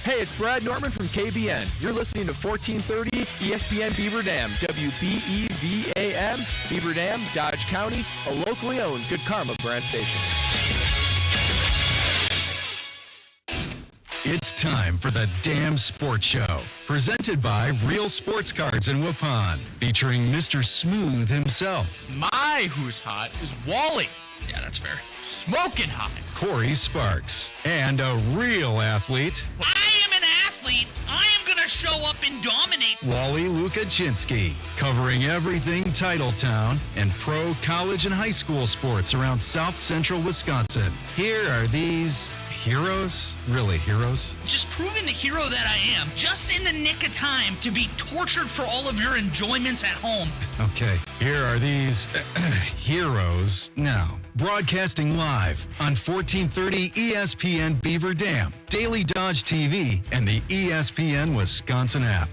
Hey, it's Brad Norman from KBN. You're listening to 1430 ESPN Beaver Dam, WBEVAM, Beaver Dam, Dodge County, a locally owned Good Karma brand station. It's time for the Damn Sports Show, presented by Real Sports Cards in Waupun, featuring Mr. Smooth himself. My who's hot is Wally. Yeah, that's fair. Smoking hot. Corey Sparks, and a real athlete. I am an athlete. I am going to show up and dominate. Wally Lukaczynski, covering everything Titletown and pro college and high school sports around South Central Wisconsin. Here are these heroes. Really heroes? Just proving the hero that I am, just in the nick of time to be tortured for all of your enjoyments at home. Okay, here are these heroes now. Broadcasting live on 1430 ESPN Beaver Dam, Daily Dodge TV, and the ESPN Wisconsin app.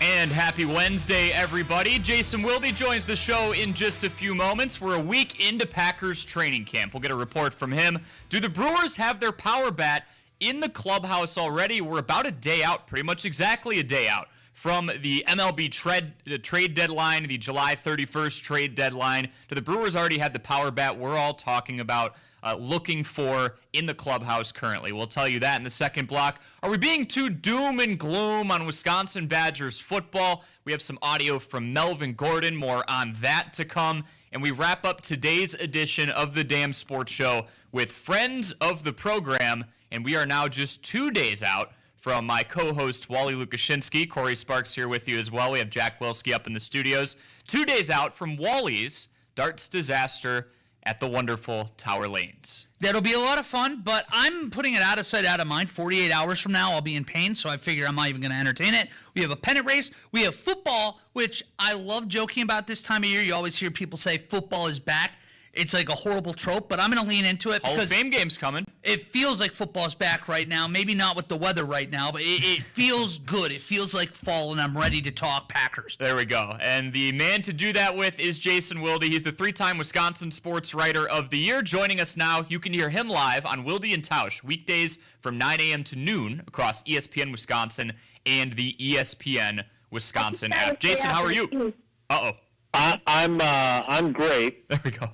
And happy Wednesday, everybody. Jason Wilde joins the show in just a few moments. We're a week into Packers training camp. We'll get a report from him. Do the Brewers have their power bat in the clubhouse already? We're about a day out, pretty much exactly a day out from the MLB trade deadline, the July 31st trade deadline. Do the Brewers already have the power bat we're all talking about looking for in the clubhouse currently? We'll tell you that in the second block. Are we being too doom and gloom on Wisconsin Badgers football? We have some audio from Melvin Gordon, more on that to come. And we wrap up today's edition of the Damn Sports Show with friends of the program. And we are now just 2 days out from my co-host, Wally Lukaczynski. Corey Sparks here with you as well. We have Jack Wilski up in the studios. 2 days out from Wally's darts disaster at the wonderful Tower Lanes. That'll be a lot of fun, but I'm putting it out of sight, out of mind. 48 hours from now, I'll be in pain, so I figure I'm not even going to entertain it. We have a pennant race. We have football, which I love joking about this time of year. You always hear people say football is back. It's like a horrible trope, but I'm going to lean into it. Hall of Fame game's coming. It feels like football's back right now. Maybe not with the weather right now, but it feels good. It feels like fall, and I'm ready to talk Packers. There we go. And the man to do that with is Jason Wilde. He's the three-time Wisconsin Sports Writer of the Year. Joining us now, you can hear him live on Wilde and Tausch, weekdays from 9 a.m. to noon across ESPN Wisconsin and the ESPN Wisconsin app. Jason, how are you? Uh-oh. I'm great. There we go.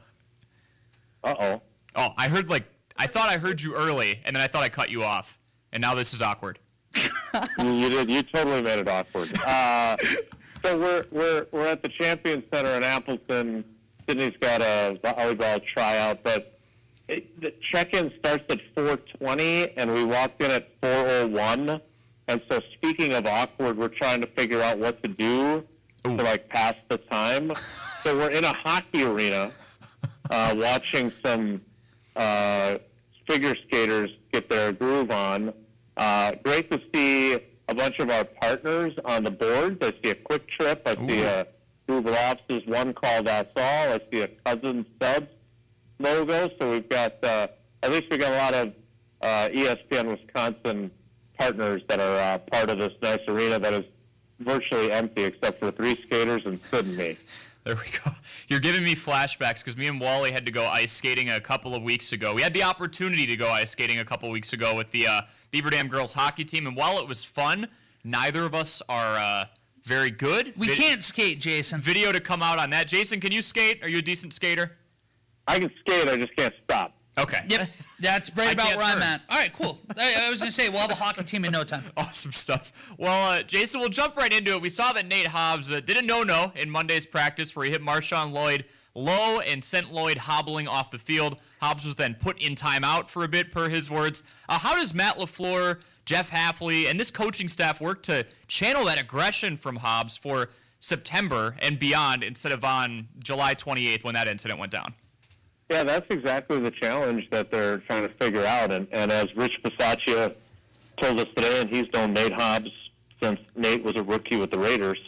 Uh-oh. Oh, I thought I heard you early, and then I thought I cut you off, and now this is awkward. You did. You totally made it awkward. So we're at the Champion Center in Appleton. Sydney's got a volleyball tryout, but the check-in starts at 4:20, and we walked in at 4:01. And so, speaking of awkward, we're trying to figure out what to do to pass the time. So we're in a hockey arena. Watching some figure skaters get their groove on. Great to see a bunch of our partners on the boards. I see a Quick Trip. I see a Google Offices, one called Us All. I see a Cousins Subs logo. So we've got, at least we got a lot of ESPN Wisconsin partners that are part of this nice arena that is virtually empty except for 3 skaters and Sid and me. There we go. You're giving me flashbacks because me and Wally had to go ice skating a couple of weeks ago. We had the opportunity to go ice skating a couple of weeks ago with the Beaver Dam girls hockey team, and while it was fun, neither of us are very good. We can't skate, Jason. Video to come out on that. Jason, can you skate? Are you a decent skater? I can skate. I just can't stop. Okay. Yep, that's right about where I'm at. All right, cool. I was going to say, we'll have a hockey team in no time. Awesome stuff. Well, Jason, we'll jump right into it. We saw that Nate Hobbs did a no-no in Monday's practice where he hit Marshawn Lloyd low and sent Lloyd hobbling off the field. Hobbs was then put in timeout for a bit, per his words. How does Matt LaFleur, Jeff Hafley, and this coaching staff work to channel that aggression from Hobbs for September and beyond instead of on July 28th when that incident went down? Yeah, that's exactly the challenge that they're trying to figure out. And as Rich Bisaccia told us today, and he's known Nate Hobbs since Nate was a rookie with the Raiders,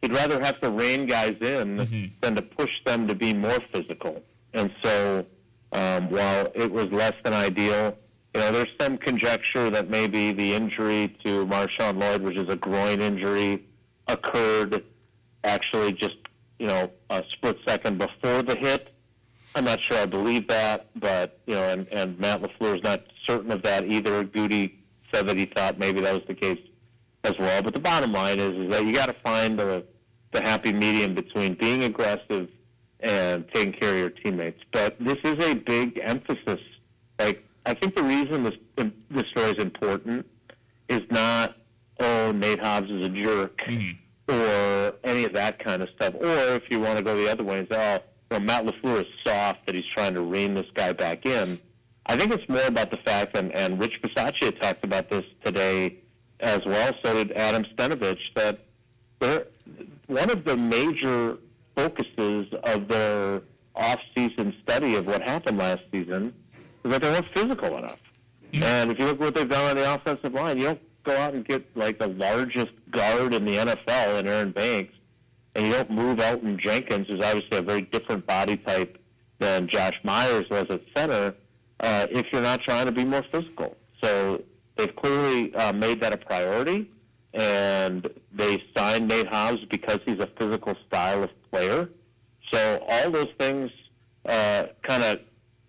he'd rather have to rein guys in than to push them to be more physical. And so while it was less than ideal, there's some conjecture that maybe the injury to Marshawn Lloyd, which is a groin injury, occurred actually just a split second before the hit. I'm not sure I believe that, but, and Matt LaFleur is not certain of that either. Goody said that he thought maybe that was the case as well. But the bottom line is that you got to find the happy medium between being aggressive and taking care of your teammates. But this is a big emphasis. Like, I think the reason this story is important is not, Nate Hobbs is a jerk, or any of that kind of stuff. Or if you want to go the other way and say, Matt LaFleur is soft, that he's trying to rein this guy back in. I think it's more about the fact, and Rich Bisaccia talked about this today as well, so did Adam Stenovich, that one of the major focuses of their off-season study of what happened last season is that they weren't physical enough. And if you look at what they've done on the offensive line, you don't go out and get like the largest guard in the NFL in Aaron Banks, and you don't move Elton Jenkins, who's obviously a very different body type than Josh Myers was at center, if you're not trying to be more physical. So they've clearly made that a priority, and they signed Nate Hobbs because he's a physical style of player. So all those things kind of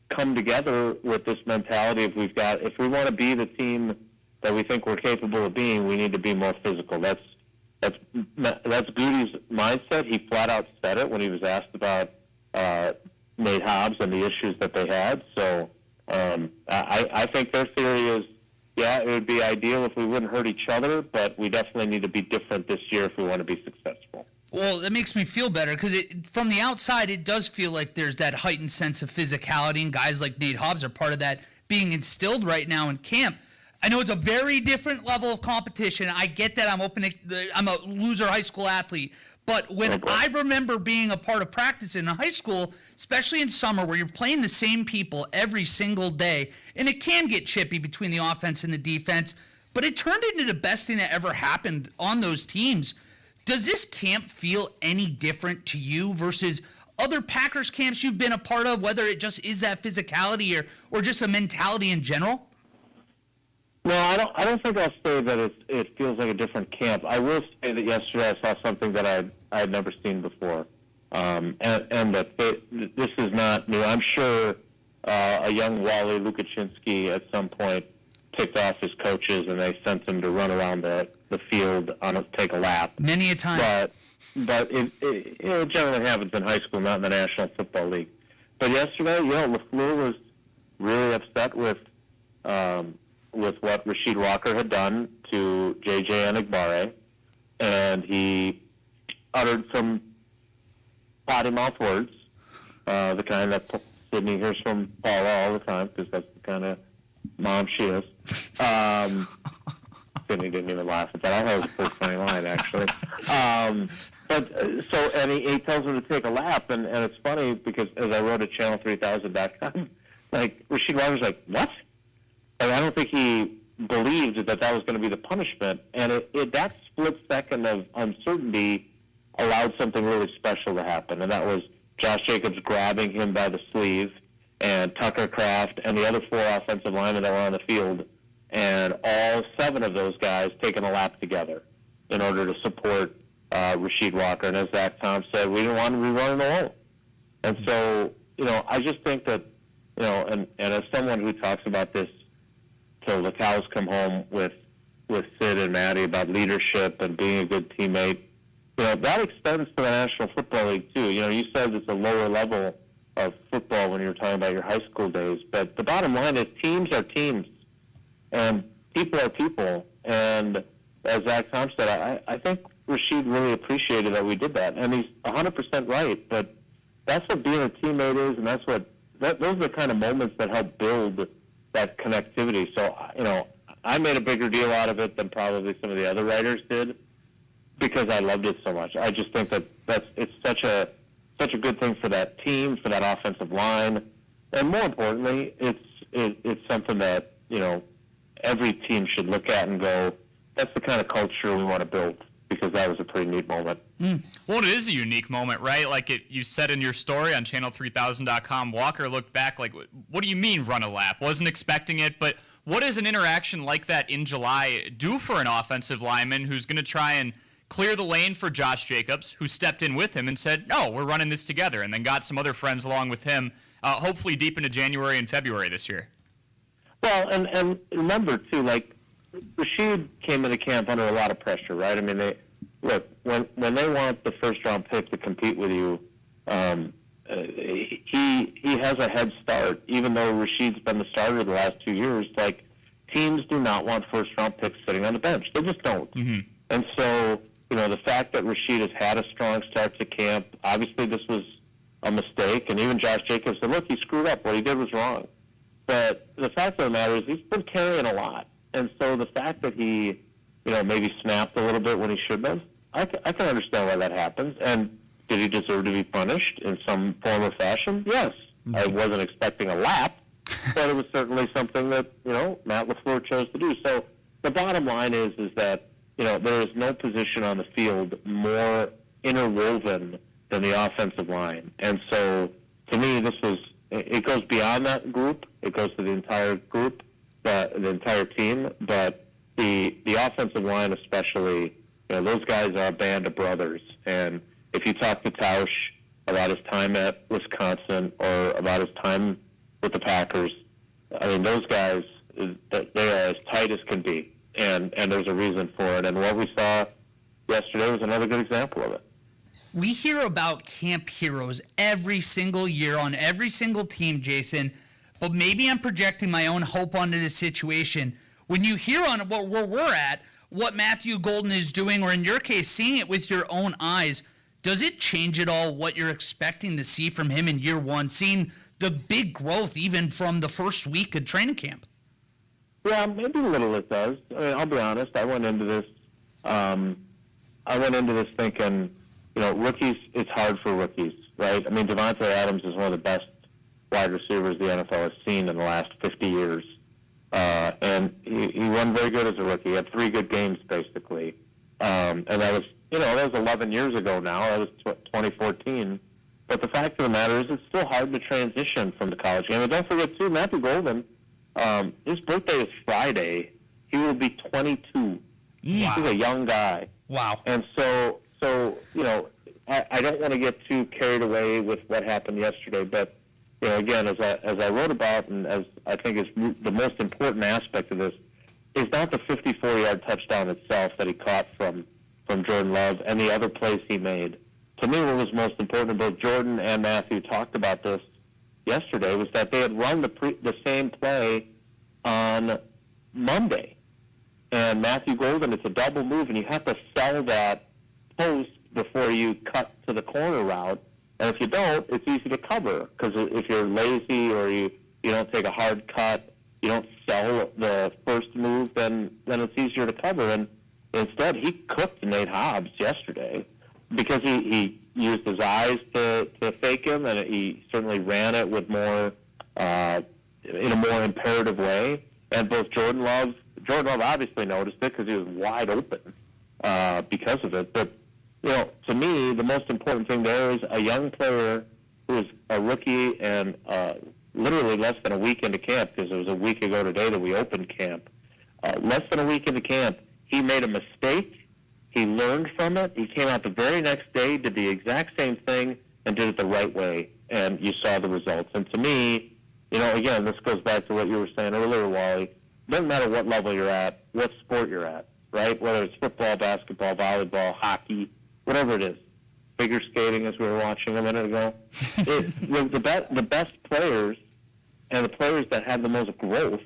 come together with this mentality of if we want to be the team that we think we're capable of being, we need to be more physical. That's Goody's mindset. He flat out said it when he was asked about Nate Hobbs and the issues that they had. So I think their theory is, it would be ideal if we wouldn't hurt each other, but we definitely need to be different this year if we want to be successful. Well, that makes me feel better because from the outside, it does feel like there's that heightened sense of physicality, and guys like Nate Hobbs are part of that being instilled right now in camp. I know it's a very different level of competition. I get that. I'm a loser high school athlete. But when I remember being a part of practice in high school, especially in summer where you're playing the same people every single day, and it can get chippy between the offense and the defense, but it turned into the best thing that ever happened on those teams. Does this camp feel any different to you versus other Packers camps you've been a part of, whether it just is that physicality or just a mentality in general? No, I don't think I'll say that it feels like a different camp. I will say that yesterday I saw something that I had never seen before, and that this is not new. I'm sure a young Wally Lukaczynski at some point ticked off his coaches and they sent him to run around the field take a lap. Many a time. But it generally happens in high school, not in the National Football League. But yesterday, LaFleur was really upset with what Rasheed Walker had done to J.J. Enagbare, and he uttered some potty mouth words, the kind that Sydney hears from Paula all the time, because that's the kind of mom she is. Sydney didn't even laugh at that. I thought it was a pretty funny line, actually. And he tells him to take a lap, and it's funny because as I wrote at channel3000.com, like, Rasheed Walker's like, what? Like, I don't think he believed that was going to be the punishment, and that split second of uncertainty allowed something really special to happen, and that was Josh Jacobs grabbing him by the sleeve, and Tucker Kraft and the other 4 offensive linemen that were on the field, and all 7 of those guys taking a lap together in order to support Rasheed Walker. And as Zach Tom said, we didn't want to be running alone. And so, I just think that, and as someone who talks about this till the cows come home with Sid and Maddie about leadership and being a good teammate, that extends to the National Football League too. You said it's a lower level of football when you were talking about your high school days, but the bottom line is teams are teams, and people are people. And as Zach Tom said, I think Rasheed really appreciated that we did that, and he's 100% right. But that's what being a teammate is, and those are the kind of moments that help build that connectivity. So, I made a bigger deal out of it than probably some of the other writers did because I loved it so much. I just think that it's such a good thing for that team, for that offensive line, and more importantly, it's something that every team should look at and go, that's the kind of culture we want to build, because that was a pretty neat moment. Well, it is a unique moment, right? Like you said in your story on channel3000.com, Walker looked back like, what do you mean run a lap? Wasn't expecting it, but what does an interaction like that in July do for an offensive lineman who's going to try and clear the lane for Josh Jacobs, who stepped in with him and said, no, we're running this together, and then got some other friends along with him hopefully deep into January and February this year. Well, and remember, too, like, Rashid came into camp under a lot of pressure, right? I mean, when they want the first-round pick to compete with you, he has a head start, even though Rashid's been the starter the last 2 years. Like, teams do not want first-round picks sitting on the bench. They just don't. Mm-hmm. And so, the fact that Rashid has had a strong start to camp, obviously this was a mistake, and even Josh Jacobs said, look, he screwed up. What he did was wrong. But the fact of the matter is he's been carrying a lot. And so the fact that he, maybe snapped a little bit when he should have, I can understand why that happens. And did he deserve to be punished in some form or fashion? Yes. Mm-hmm. I wasn't expecting a lap, but it was certainly something that, Matt LaFleur chose to do. So the bottom line is that, there is no position on the field more interwoven than the offensive line. And so, to me, it goes beyond that group. It goes to the entire group, the entire team. But the offensive line especially, those guys are a band of brothers. And if you talk to Tausch about his time at Wisconsin or about his time with the Packers, I mean, those guys, they are as tight as can be. And there's a reason for it. And what we saw yesterday was another good example of it. We hear about camp heroes every single year on every single team, Jason, but maybe I'm projecting my own hope onto this situation. When you hear on where we're at, what Matthew Golden is doing, or in your case, seeing it with your own eyes, does it change at all what you're expecting to see from him in year one, seeing the big growth even from the first week of training camp? Yeah, maybe a little it does. I mean, I'll be honest. I went into this thinking, rookies, it's hard for rookies, right? I mean, Devontae Adams is one of the best wide receivers the NFL has seen in the last 50 years. And he won very good as a rookie. He had 3 good games, basically. And that was, that was 11 years ago now. That was 2014. But the fact of the matter is it's still hard to transition from the college game. And don't forget, too, Matthew Golden, his birthday is Friday. He will be 22. Wow. He's a young guy. Wow. And so I don't want to get too carried away with what happened yesterday, but again, as I wrote about, and as I think is the most important aspect of this, is not the 54-yard touchdown itself that he caught from Jordan Love and the other plays he made. To me, what was most important, both Jordan and Matthew talked about this yesterday, was that they had run the same play on Monday. And Matthew Golden, it's a double move, and you have to sell that post before you cut to the corner route. And if you don't, it's easy to cover, because if you're lazy or you don't take a hard cut, you don't sell the first move, then it's easier to cover. And instead, he cooked Nate Hobbs yesterday because he used his eyes to fake him, and he certainly ran it with more in a more imperative way. And both Jordan Love obviously noticed it because he was wide open because of it. But to me, the most important thing there is a young player who is a rookie and literally less than a week into camp, because it was a week ago today that we opened camp. Less than a week into camp, he made a mistake. He learned from it. He came out the very next day, did the exact same thing, and did it the right way. And you saw the results. And to me, again, this goes back to what you were saying earlier, Wally. It doesn't matter what level you're at, what sport you're at, right? Whether it's football, basketball, volleyball, hockey, whatever it is. Figure skating, as we were watching a minute ago. The best players and the players that have the most growth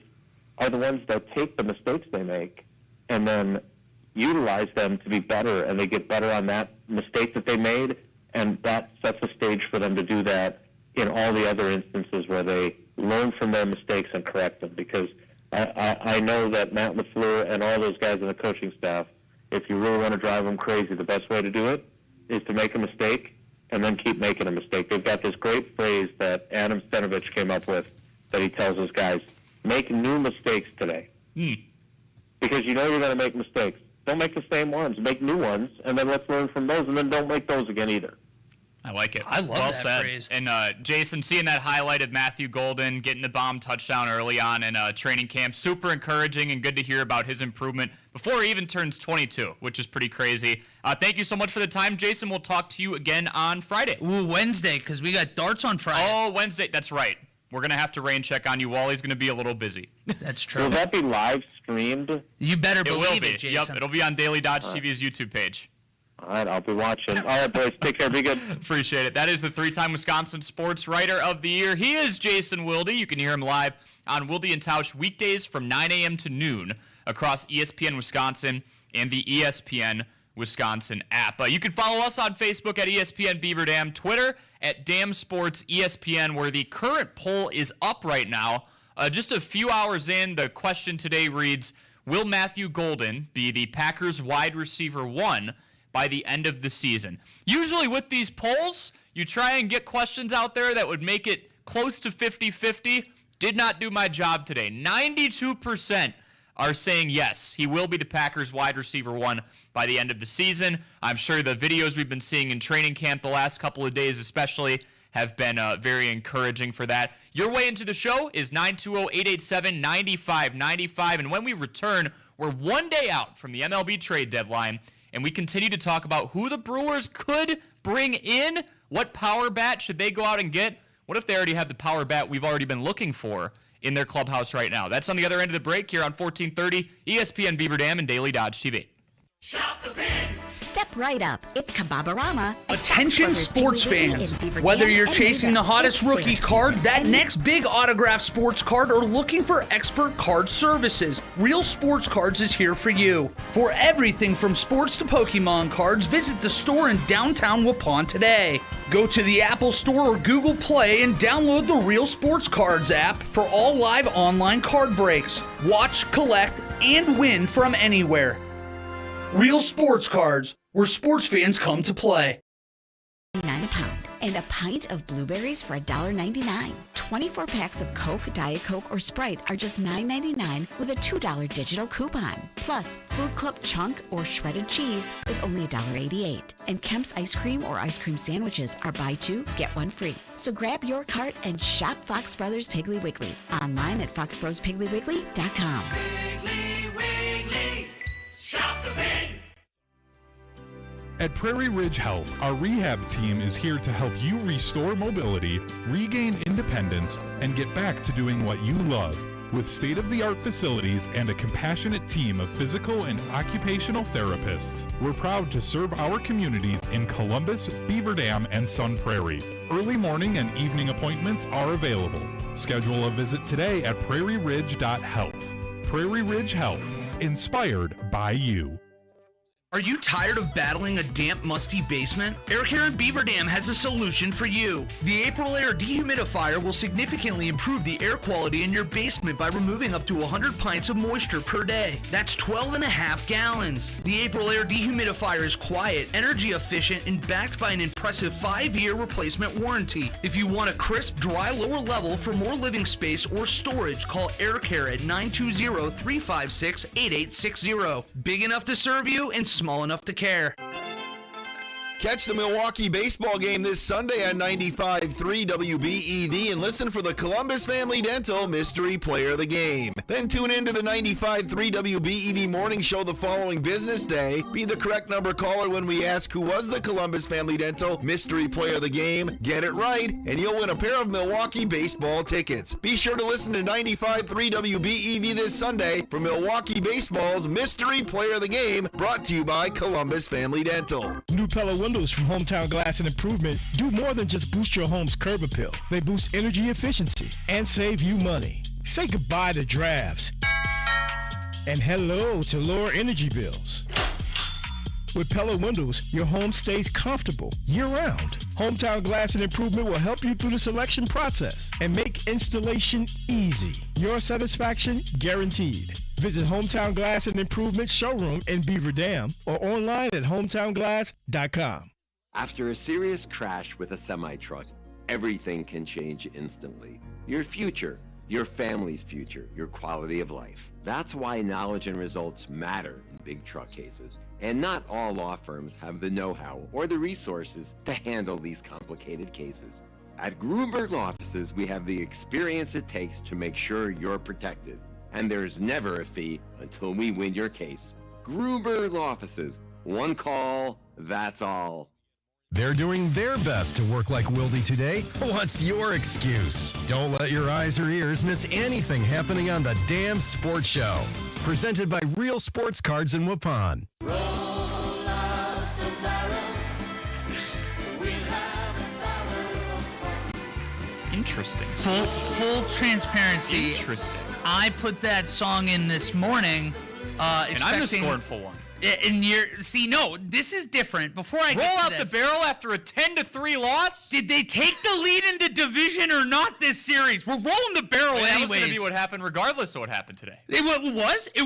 are the ones that take the mistakes they make and then utilize them to be better, and they get better on that mistake that they made, and that sets a stage for them to do that in all the other instances where they learn from their mistakes and correct them. Because I know that Matt LaFleur and all those guys on the coaching staff, if you really want to drive them crazy, the best way to do it is to make a mistake and then keep making a mistake. They've got this great phrase that Adam Stenovich came up with that he tells those guys, make new mistakes today. Because you're going to make mistakes. Don't make the same ones. Make new ones, and then let's learn from those, and then don't make those again either. I like it. I love well that said. phrase. And Jason, seeing that highlight of Matthew Golden getting the bomb touchdown early on in training camp, super encouraging and good to hear about his improvement before he even turns 22, which is pretty crazy. Thank you so much for the time, Jason. We'll talk to you again on Friday. Ooh, Wednesday, because we got darts on Friday. Oh, Wednesday. That's right. We're going to have to rain check on you. Wally's going to be a little busy. That's true. Will that be live streamed? You better It will believe be. it, Jason. Yep, it'll be on Daily Dodge TV's YouTube page. All right, I'll be watching. All right, boys, take care. Be good. Appreciate it. That is the 3-time Wisconsin Sports Writer of the Year. He is Jason Wilde. You can hear him live on Wilde and Tausch weekdays from 9 a.m. to noon across ESPN Wisconsin and the ESPN Wisconsin app. You can follow us on Facebook at ESPN Beaver Dam, Twitter at Dam Sports ESPN, where the current poll is up right now. Just a few hours in, the question today reads, will Matthew Golden be the Packers wide receiver 1 by the end of the season? Usually with these polls, you try and get questions out there that would make it close to 50-50. Did not do my job today. 92% are saying yes, he will be the Packers wide receiver 1 by the end of the season. I'm sure the videos we've been seeing in training camp the last couple of days especially have been very encouraging for that. Your way into the show is 920-887-9595. And when we return, we're one day out from the MLB trade deadline, and we continue to talk about who the Brewers could bring in. What power bat should they go out and get? What if they already have the power bat we've already been looking for in their clubhouse right now? That's on the other end of the break here on 1430 ESPN Beaver Dam and Daily Dodge TV. Shop the Pig. Step right up. It's Kababarama. Attention sports fans. Whether you're chasing the hottest rookie card, that next big autographed sports card, or looking for expert card services, Real Sports Cards is here for you. For everything from sports to Pokemon cards, visit the store in downtown Waupun today. Go to the Apple Store or Google Play and download the Real Sports Cards app for all live online card breaks. Watch, collect, and win from anywhere. Real Sports Cards, where sports fans come to play. $9 a pound. And a pint of blueberries for $1.99. 24 packs of Coke, Diet Coke, or Sprite are just $9.99 with a $2 digital coupon. Plus, Food Club Chunk or shredded cheese is only $1.88. And Kemp's ice cream or ice cream sandwiches are buy 2, get 1 free. So grab your cart and shop Fox Brothers Piggly Wiggly. Online at foxbrospigglywwiggly.com. Wiggly, Wiggly, shop the pig. At Prairie Ridge Health, our rehab team is here to help you restore mobility, regain independence, and get back to doing what you love. With state-of-the-art facilities and a compassionate team of physical and occupational therapists, we're proud to serve our communities in Columbus, Beaver Dam, and Sun Prairie. Early morning and evening appointments are available. Schedule a visit today at prairieridge.health. Prairie Ridge Health, inspired by you. Are you tired of battling a damp, musty basement? Air Care in Beaver Dam has a solution for you. The April Air Dehumidifier will significantly improve the air quality in your basement by removing up to 100 pints of moisture per day. That's 12.5 gallons. The April Air Dehumidifier is quiet, energy efficient, and backed by an impressive 5-year replacement warranty. If you want a crisp, dry lower level for more living space or storage, call Air Care at 920-356-8860. Big enough to serve you and small enough to care. Catch the Milwaukee baseball game this Sunday on 95.3 WBEV and listen for the Columbus Family Dental Mystery Player of the Game. Then tune in to the 95.3 WBEV morning show the following business day. Be the correct number caller when we ask who was the Columbus Family Dental Mystery Player of the Game. Get it right, and you'll win a pair of Milwaukee baseball tickets. Be sure to listen to 95.3 WBEV this Sunday for Milwaukee Baseball's Mystery Player of the Game, brought to you by Columbus Family Dental. New Pella windows from Hometown Glass and Improvement do more than just boost your home's curb appeal. They boost energy efficiency and save you money. Say goodbye to drafts and hello to lower energy bills. With Pella Windows, your home stays comfortable year-round. Hometown Glass and Improvement will help you through the selection process and make installation easy. Your satisfaction guaranteed. Visit Hometown Glass and Improvement showroom in Beaver Dam or online at hometownglass.com. After a serious crash with a semi-truck, everything can change instantly. Your future, your family's future, your quality of life. That's why knowledge and results matter big truck cases. And not all law firms have the know-how or the resources to handle these complicated cases. At Gruber's offices, we have the experience it takes to make sure you're protected. And there's never a fee until we win your case. Gruber's offices. One call, that's all. They're doing their best to work like Wilde today. What's your excuse? Don't let your eyes or ears miss anything happening on the Damn Sports Show. Presented by Real Sports Cards in Waupun. Roll out the barrel. We'll have a barrel of fun. Interesting. Full transparency. Interesting. I put that song in this morning, And I'm the scornful one. And this is different. Before I Roll get to out this, the barrel after a 10-3 loss? did they take the lead into division or not this series? We're rolling the barrel That anyways. was going to be what happened regardless of what happened today. It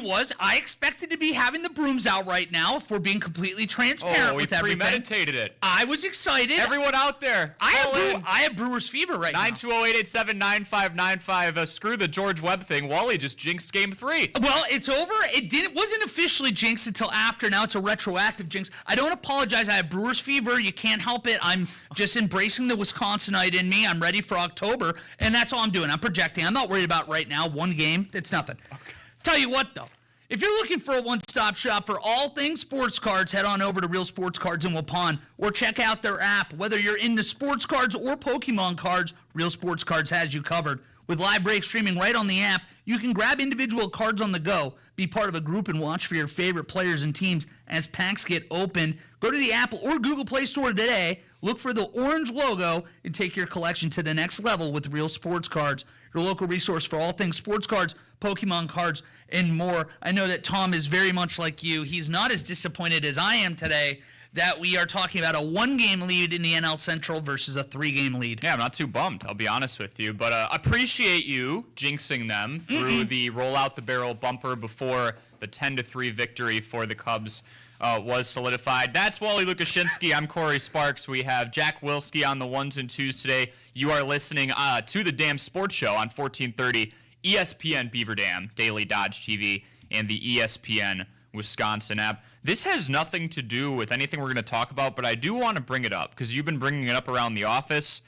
was. I expected to be having the brooms out right now if we're being completely transparent We with everything. premeditated it. I was excited. Everyone out there, I call in. have Brewers fever right now. 920-887-9595. Screw the George Webb thing. Wally just jinxed game 3. Well, it's over. It wasn't officially jinxed until after. Now it's a retroactive jinx. I don't apologize. I have Brewers fever. You can't help it. I'm just embracing the Wisconsinite in me. I'm ready for October, and that's all I'm doing. I'm projecting. I'm not worried about right now. One game. It's nothing. Okay. Tell you what, though. If you're looking for a one-stop shop for all things sports cards, head on over to Real Sports Cards in Waupun or check out their app. Whether you're into sports cards or Pokemon cards, Real Sports Cards has you covered. With live break streaming right on the app, you can grab individual cards on the go, be part of a group, and watch for your favorite players and teams as packs get opened. Go to the Apple or Google Play Store today, look for the orange logo, and take your collection to the next level with Real Sports Cards, your local resource for all things sports cards, Pokemon cards, and more. I know that Tom is very much like you. He's not as disappointed as I am today that we are talking about a 1-game lead in the NL Central versus a 3-game lead. Yeah, I'm not too bummed, I'll be honest with you. But appreciate you jinxing them through the roll out the barrel bumper before the 10-3 victory for the Cubs was solidified. That's Wally Lukashinsky. I'm Corey Sparks. We have Jack Wilsky on the 1s and 2s today. You are listening to the Damn Sports Show on 1430 ESPN Beaver Dam, Daily Dodge TV, and the ESPN Wisconsin app. This has nothing to do with anything we're going to talk about, but I do want to bring it up because you've been bringing it up around the office.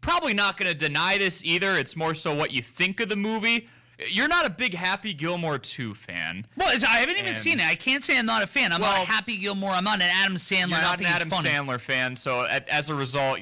Probably not going to deny this either. It's more so what you think of the movie. You're not a big Happy Gilmore 2 fan. Well, I haven't even seen it. I can't say I'm not a fan. I'm not a Happy Gilmore. I'm not an Adam Sandler. You're not an Adam funny. Sandler fan, so as a result,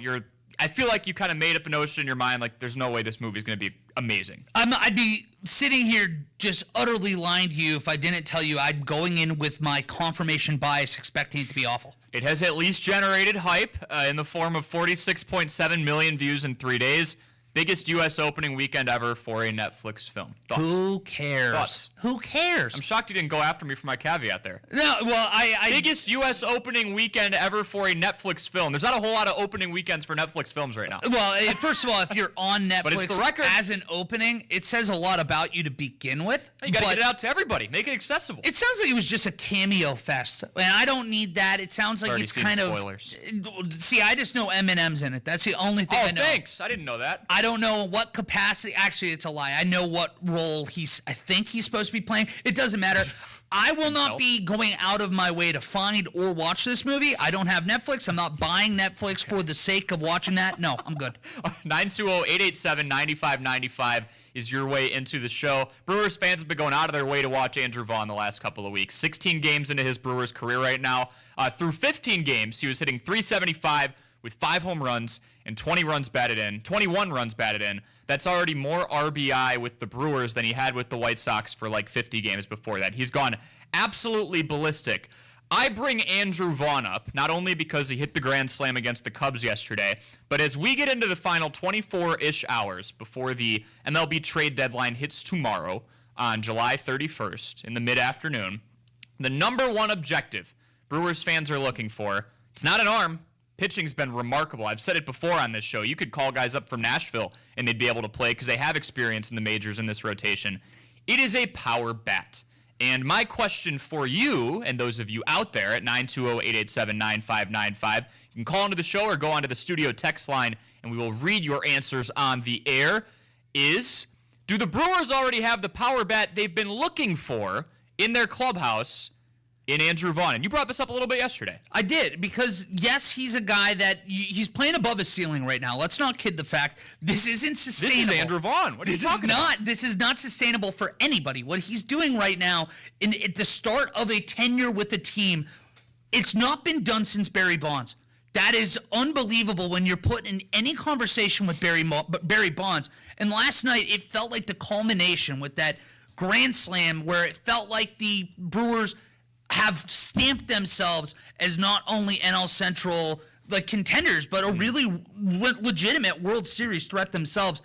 I feel like you kind of made up a notion in your mind, like there's no way this movie is going to be amazing. I'd be sitting here just utterly lying to you if I didn't tell you I'm going in with my confirmation bias expecting it to be awful. It has at least generated hype in the form of 46.7 million views in 3 days. Biggest U.S. opening weekend ever for a Netflix film. Thoughts? Who cares? Thoughts? Who cares? I'm shocked you didn't go after me for my caveat there. No, well, Biggest U.S. opening weekend ever for a Netflix film. There's not a whole lot of opening weekends for Netflix films right now. Well, first of all, if you're on Netflix But it's the record. as an opening, it says a lot about you to begin with. You got to get it out to everybody. Make it accessible. It sounds like it was just a cameo fest, and I don't need that. It sounds like Already it's seen kind spoilers. of. See, I just know Eminem's in it. That's the only thing I know. Oh, thanks. I didn't know that. I don't know what capacity. Actually, it's a lie. I know what role I think he's supposed to be playing. It doesn't matter. I will not be going out of my way to find or watch this movie. I don't have Netflix. I'm not buying Netflix for the sake of watching that. No, I'm good. 920-887-9595 is your way into the show. Brewers fans have been going out of their way to watch Andrew Vaughn the last couple of weeks. 16 games into his Brewers career right now. Through 15 games, he was hitting .375 with 5 home runs and 21 runs batted in. That's already more RBI with the Brewers than he had with the White Sox for like 50 games before that. He's gone absolutely ballistic. I bring Andrew Vaughn up, not only because he hit the grand slam against the Cubs yesterday, but as we get into the final 24-ish hours before the MLB trade deadline hits tomorrow on July 31st in the mid-afternoon, the number one objective Brewers fans are looking for, it's not an arm. Pitching's been remarkable. I've said it before on this show. You could call guys up from Nashville and they'd be able to play because they have experience in the majors in this rotation. It is a power bat. And my question for you and those of you out there at 920-887-9595, you can call into the show or go onto the studio text line and we will read your answers on the air, is do the Brewers already have the power bat they've been looking for in their clubhouse in Andrew Vaughn. And you brought this up a little bit yesterday. I did, because yes, he's a guy that he's playing above his ceiling right now. Let's not kid the fact. This isn't sustainable. This is Andrew Vaughn. What are you talking about? This is not sustainable for anybody. What he's doing right now at the start of a tenure with the team, it's not been done since Barry Bonds. That is unbelievable when you're put in any conversation with Barry Bonds. And last night, it felt like the culmination with that grand slam where it felt like the Brewers have stamped themselves as not only NL Central contenders, but a really legitimate World Series threat themselves.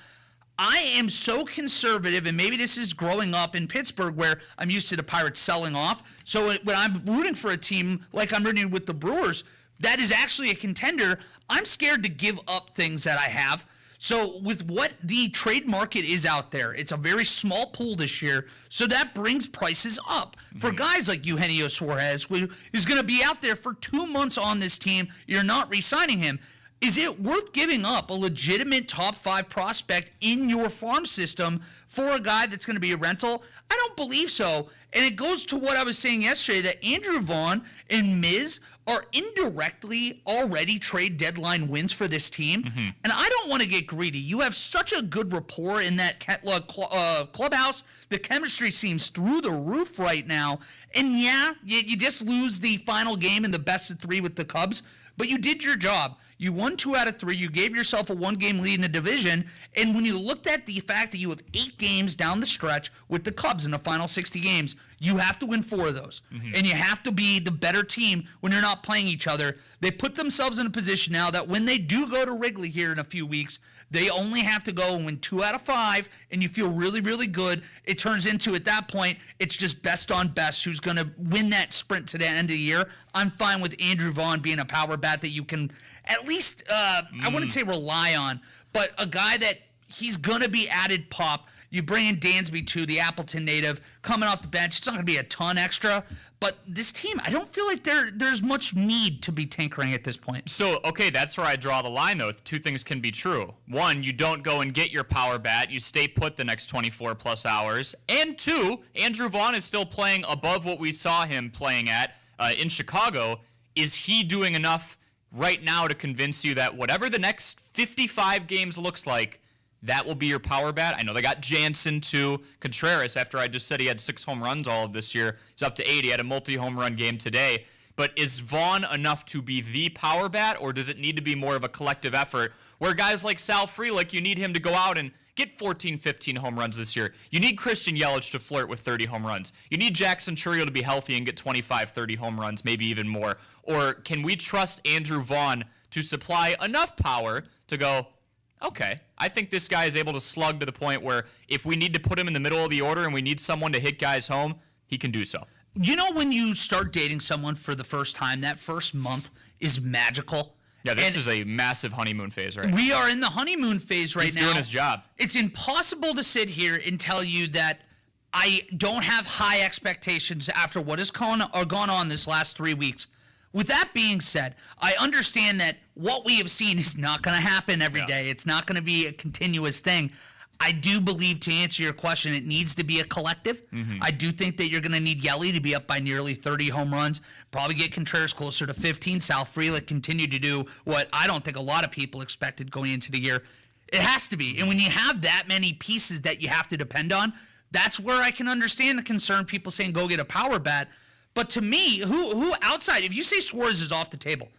I am so conservative, and maybe this is growing up in Pittsburgh where I'm used to the Pirates selling off. So when I'm rooting for a team like I'm rooting with the Brewers, that is actually a contender, I'm scared to give up things that I have. So with what the trade market is out there, it's a very small pool this year, so that brings prices up. For guys like Eugenio Suarez, who is going to be out there for 2 months on this team, you're not re-signing him. Is it worth giving up a legitimate top 5 prospect in your farm system for a guy that's going to be a rental? I don't believe so. And it goes to what I was saying yesterday, that Andrew Vaughn and Miz are indirectly already trade deadline wins for this team. And I don't want to get greedy. You have such a good rapport in that clubhouse. The chemistry seems through the roof right now. And yeah, you just lose the final game in the best of 3 with the Cubs, but you did your job. You won 2 out of 3. You gave yourself a 1-game lead in the division. And when you looked at the fact that you have 8 games down the stretch with the Cubs in the final 60 games, you have to win 4 of those. And you have to be the better team when you're not playing each other. They put themselves in a position now that when they do go to Wrigley here in a few weeks, they only have to go and win 2 out of 5, and you feel really, really good. It turns into, at that point, it's just best on best who's going to win that sprint to the end of the year. I'm fine with Andrew Vaughn being a power bat that you can at least, I wouldn't say rely on, but a guy that he's going to be added pop. You bring in Dansby, too, the Appleton native, coming off the bench. It's not going to be a ton extra. But this team, I don't feel like there's much need to be tinkering at this point. So, okay, that's where I draw the line, though. 2 things can be true. 1, you don't go and get your power bat. You stay put the next 24-plus hours. And 2, Andrew Vaughn is still playing above what we saw him playing at in Chicago. Is he doing enough right now to convince you that whatever the next 55 games looks like, that will be your power bat? I know they got Jansen too. Contreras, after I just said he had 6 home runs all of this year, he's up to 8. He had a multi-home run game today. But is Vaughn enough to be the power bat, or does it need to be more of a collective effort where guys like Sal Frelick, you need him to go out and get 14, 15 home runs this year? You need Christian Yelich to flirt with 30 home runs. You need Jackson Chourio to be healthy and get 25, 30 home runs, maybe even more. Or can we trust Andrew Vaughn to supply enough power to go, okay, I think this guy is able to slug to the point where if we need to put him in the middle of the order and we need someone to hit guys home, he can do so. You know, when you start dating someone for the first time, that first month is magical. Yeah, this is a massive honeymoon phase, right? We are in the honeymoon phase right now. He's doing his job. It's impossible to sit here and tell you that I don't have high expectations after what has gone on this last 3 weeks. With that being said, I understand that what we have seen is not going to happen every day. It's not going to be a continuous thing. I do believe, to answer your question, it needs to be a collective. I do think that you're going to need Yelly to be up by nearly 30 home runs, probably get Contreras closer to 15. Sal Frelick continue to do what I don't think a lot of people expected going into the year. It has to be. And when you have that many pieces that you have to depend on, that's where I can understand the concern, people saying go get a power bat. But to me, who outside, if you say Suarez is off the table,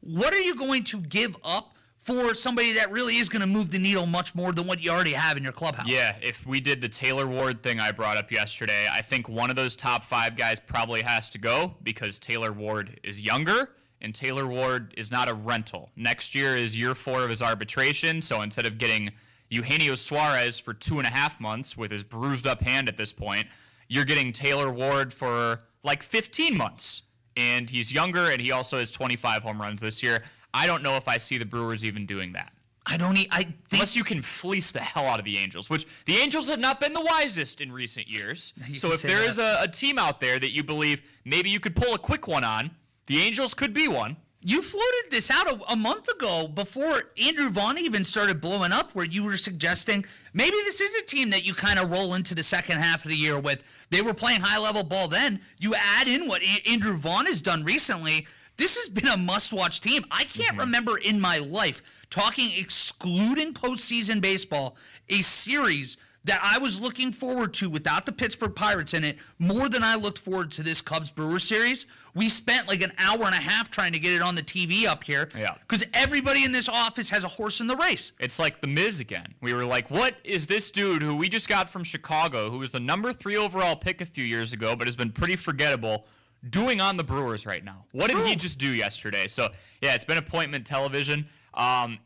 what are you going to give up for somebody that really is going to move the needle much more than what you already have in your clubhouse? Yeah, if we did the Taylor Ward thing I brought up yesterday, I think one of those top 5 guys probably has to go because Taylor Ward is younger and Taylor Ward is not a rental. Next year is year 4 of his arbitration, so instead of getting Eugenio Suarez for 2.5 months with his bruised up hand at this point, you're getting Taylor Ward for like 15 months. And he's younger, and he also has 25 home runs this year. I don't know if I see the Brewers even doing that. I think unless you can fleece the hell out of the Angels, which the Angels have not been the wisest in recent years. So if there is a team out there that you believe maybe you could pull a quick one on, the Angels could be one. You floated this out a month ago before Andrew Vaughn even started blowing up, where you were suggesting maybe this is a team that you kind of roll into the second half of the year with. They were playing high-level ball then. You add in what Andrew Vaughn has done recently. This has been a must-watch team. I can't remember in my life, talking excluding postseason baseball, a series that I was looking forward to without the Pittsburgh Pirates in it more than I looked forward to this Cubs-Brewers series. We spent like an hour and a half trying to get it on the TV up here because everybody in this office has a horse in the race. It's like the Miz again. We were like, what is this dude who we just got from Chicago, who was the number 3 overall pick a few years ago but has been pretty forgettable, doing on the Brewers right now? What did he just do yesterday? So, yeah, it's been appointment television.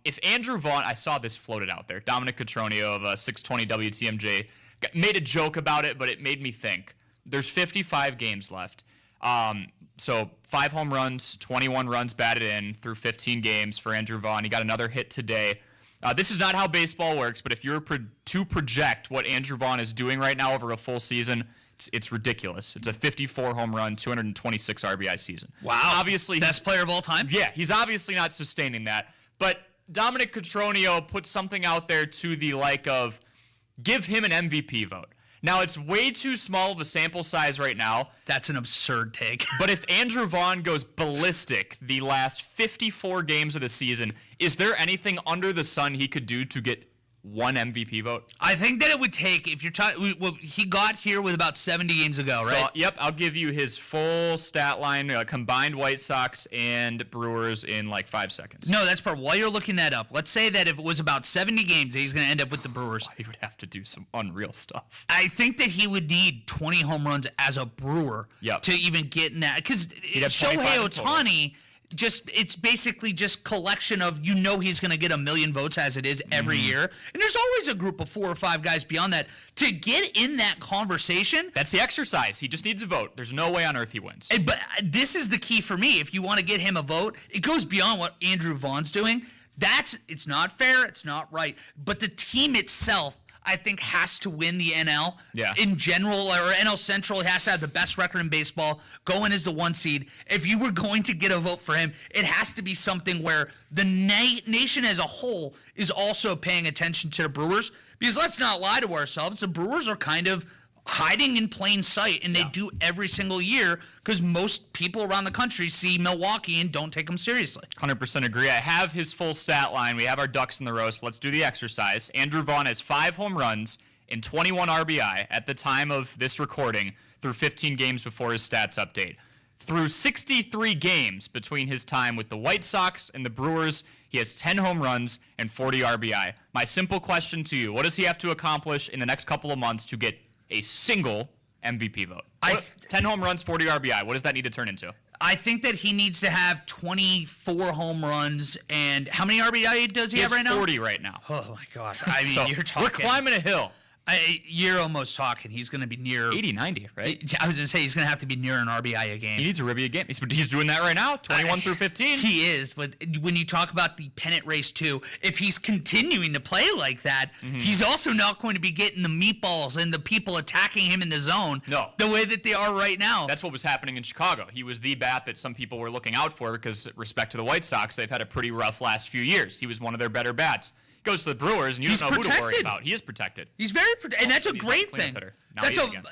If Andrew Vaughn, I saw this floated out there, Dominic Cotroneo of 620 WTMJ made a joke about it, but it made me think. There's 55 games left. So 5 home runs, 21 runs batted in through 15 games for Andrew Vaughn. He got another hit today. This is not how baseball works, but if you were to project what Andrew Vaughn is doing right now over a full season, it's ridiculous. It's a 54 home run, 226 RBI season. Wow. Obviously, best player of all time? Yeah, he's obviously not sustaining that. But Dominic Cotroneo put something out there to the like of give him an MVP vote. Now, it's way too small of a sample size right now. That's an absurd take. But if Andrew Vaughn goes ballistic the last 54 games of the season, is there anything under the sun he could do to get one MVP vote? I think that it would take, if you're talking, well, he got here with about 70 games ago, right? So, yep, I'll give you his full stat line, combined White Sox and Brewers in like 5 seconds. No, that's while you're looking that up. Let's say that if it was about 70 games, he's going to end up with the Brewers. He would have to do some unreal stuff. I think that he would need 20 home runs as a Brewer to even get in that. Because Shohei Ohtani, it's basically just collection of, he's going to get 1 million votes as it is every year. And there's always a group of 4 or 5 guys beyond that. To get in that conversation. That's the exercise. He just needs a vote. There's no way on earth he wins. But this is the key for me. If you want to get him a vote, it goes beyond what Andrew Vaughn's doing. It's not fair. It's not right. But the team itself, I think, has to win the NL in general, or NL Central. He has to have the best record in baseball, go in as the 1 seed. If you were going to get a vote for him, it has to be something where the nation as a whole is also paying attention to the Brewers. Because let's not lie to ourselves, the Brewers are kind of hiding in plain sight, and they do every single year because most people around the country see Milwaukee and don't take them seriously. 100% agree. I have his full stat line. We have our ducks in the roast. Let's do the exercise. Andrew Vaughn has 5 home runs and 21 RBI at the time of this recording through 15 games before his stats update. Through 63 games between his time with the White Sox and the Brewers, he has 10 home runs and 40 RBI. My simple question to you, what does he have to accomplish in the next couple of months to get a single MVP vote? 10 home runs, 40 RBI. What does that need to turn into? I think that he needs to have 24 home runs, and how many RBI does he have right now? 40 right now. Oh my gosh. I mean, you're talking. We're climbing a hill. You're almost talking. He's going to be near 80, 90, right? I was going to say he's going to have to be near an RBI a game. He needs a RBI a game. He's doing that right now, 21 through 15. He is, but when you talk about the pennant race too, if he's continuing to play like that, he's also not going to be getting the meatballs and the people attacking him in the zone the way that they are right now. That's what was happening in Chicago. He was the bat that some people were looking out for because, respect to the White Sox, they've had a pretty rough last few years. He was one of their better bats. Goes to the Brewers, and you don't know who to worry about. He is protected. He's very protected, and that's a great thing.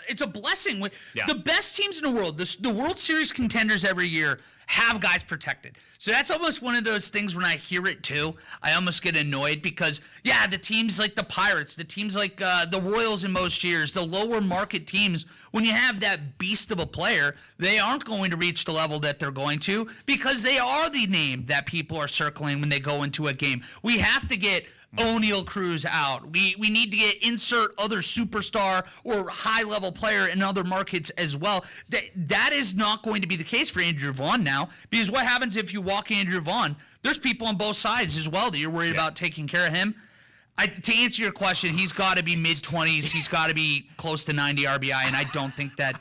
It's a blessing. The best teams in the world, the World Series contenders every year, have guys protected. So that's almost one of those things when I hear it too, I almost get annoyed because, the teams like the Pirates, the teams like the Royals in most years, the lower market teams, when you have that beast of a player, they aren't going to reach the level that they're going to because they are the name that people are circling when they go into a game. We have to get O'Neal Cruz out. We need to get insert other superstar or high-level player in other markets as well. That is not going to be the case for Andrew Vaughn now, because what happens if you walk Andrew Vaughn? There's people on both sides as well that you're worried about taking care of him. To answer your question, he's got to be mid-20s. He's got to be close to 90 RBI, and I don't think that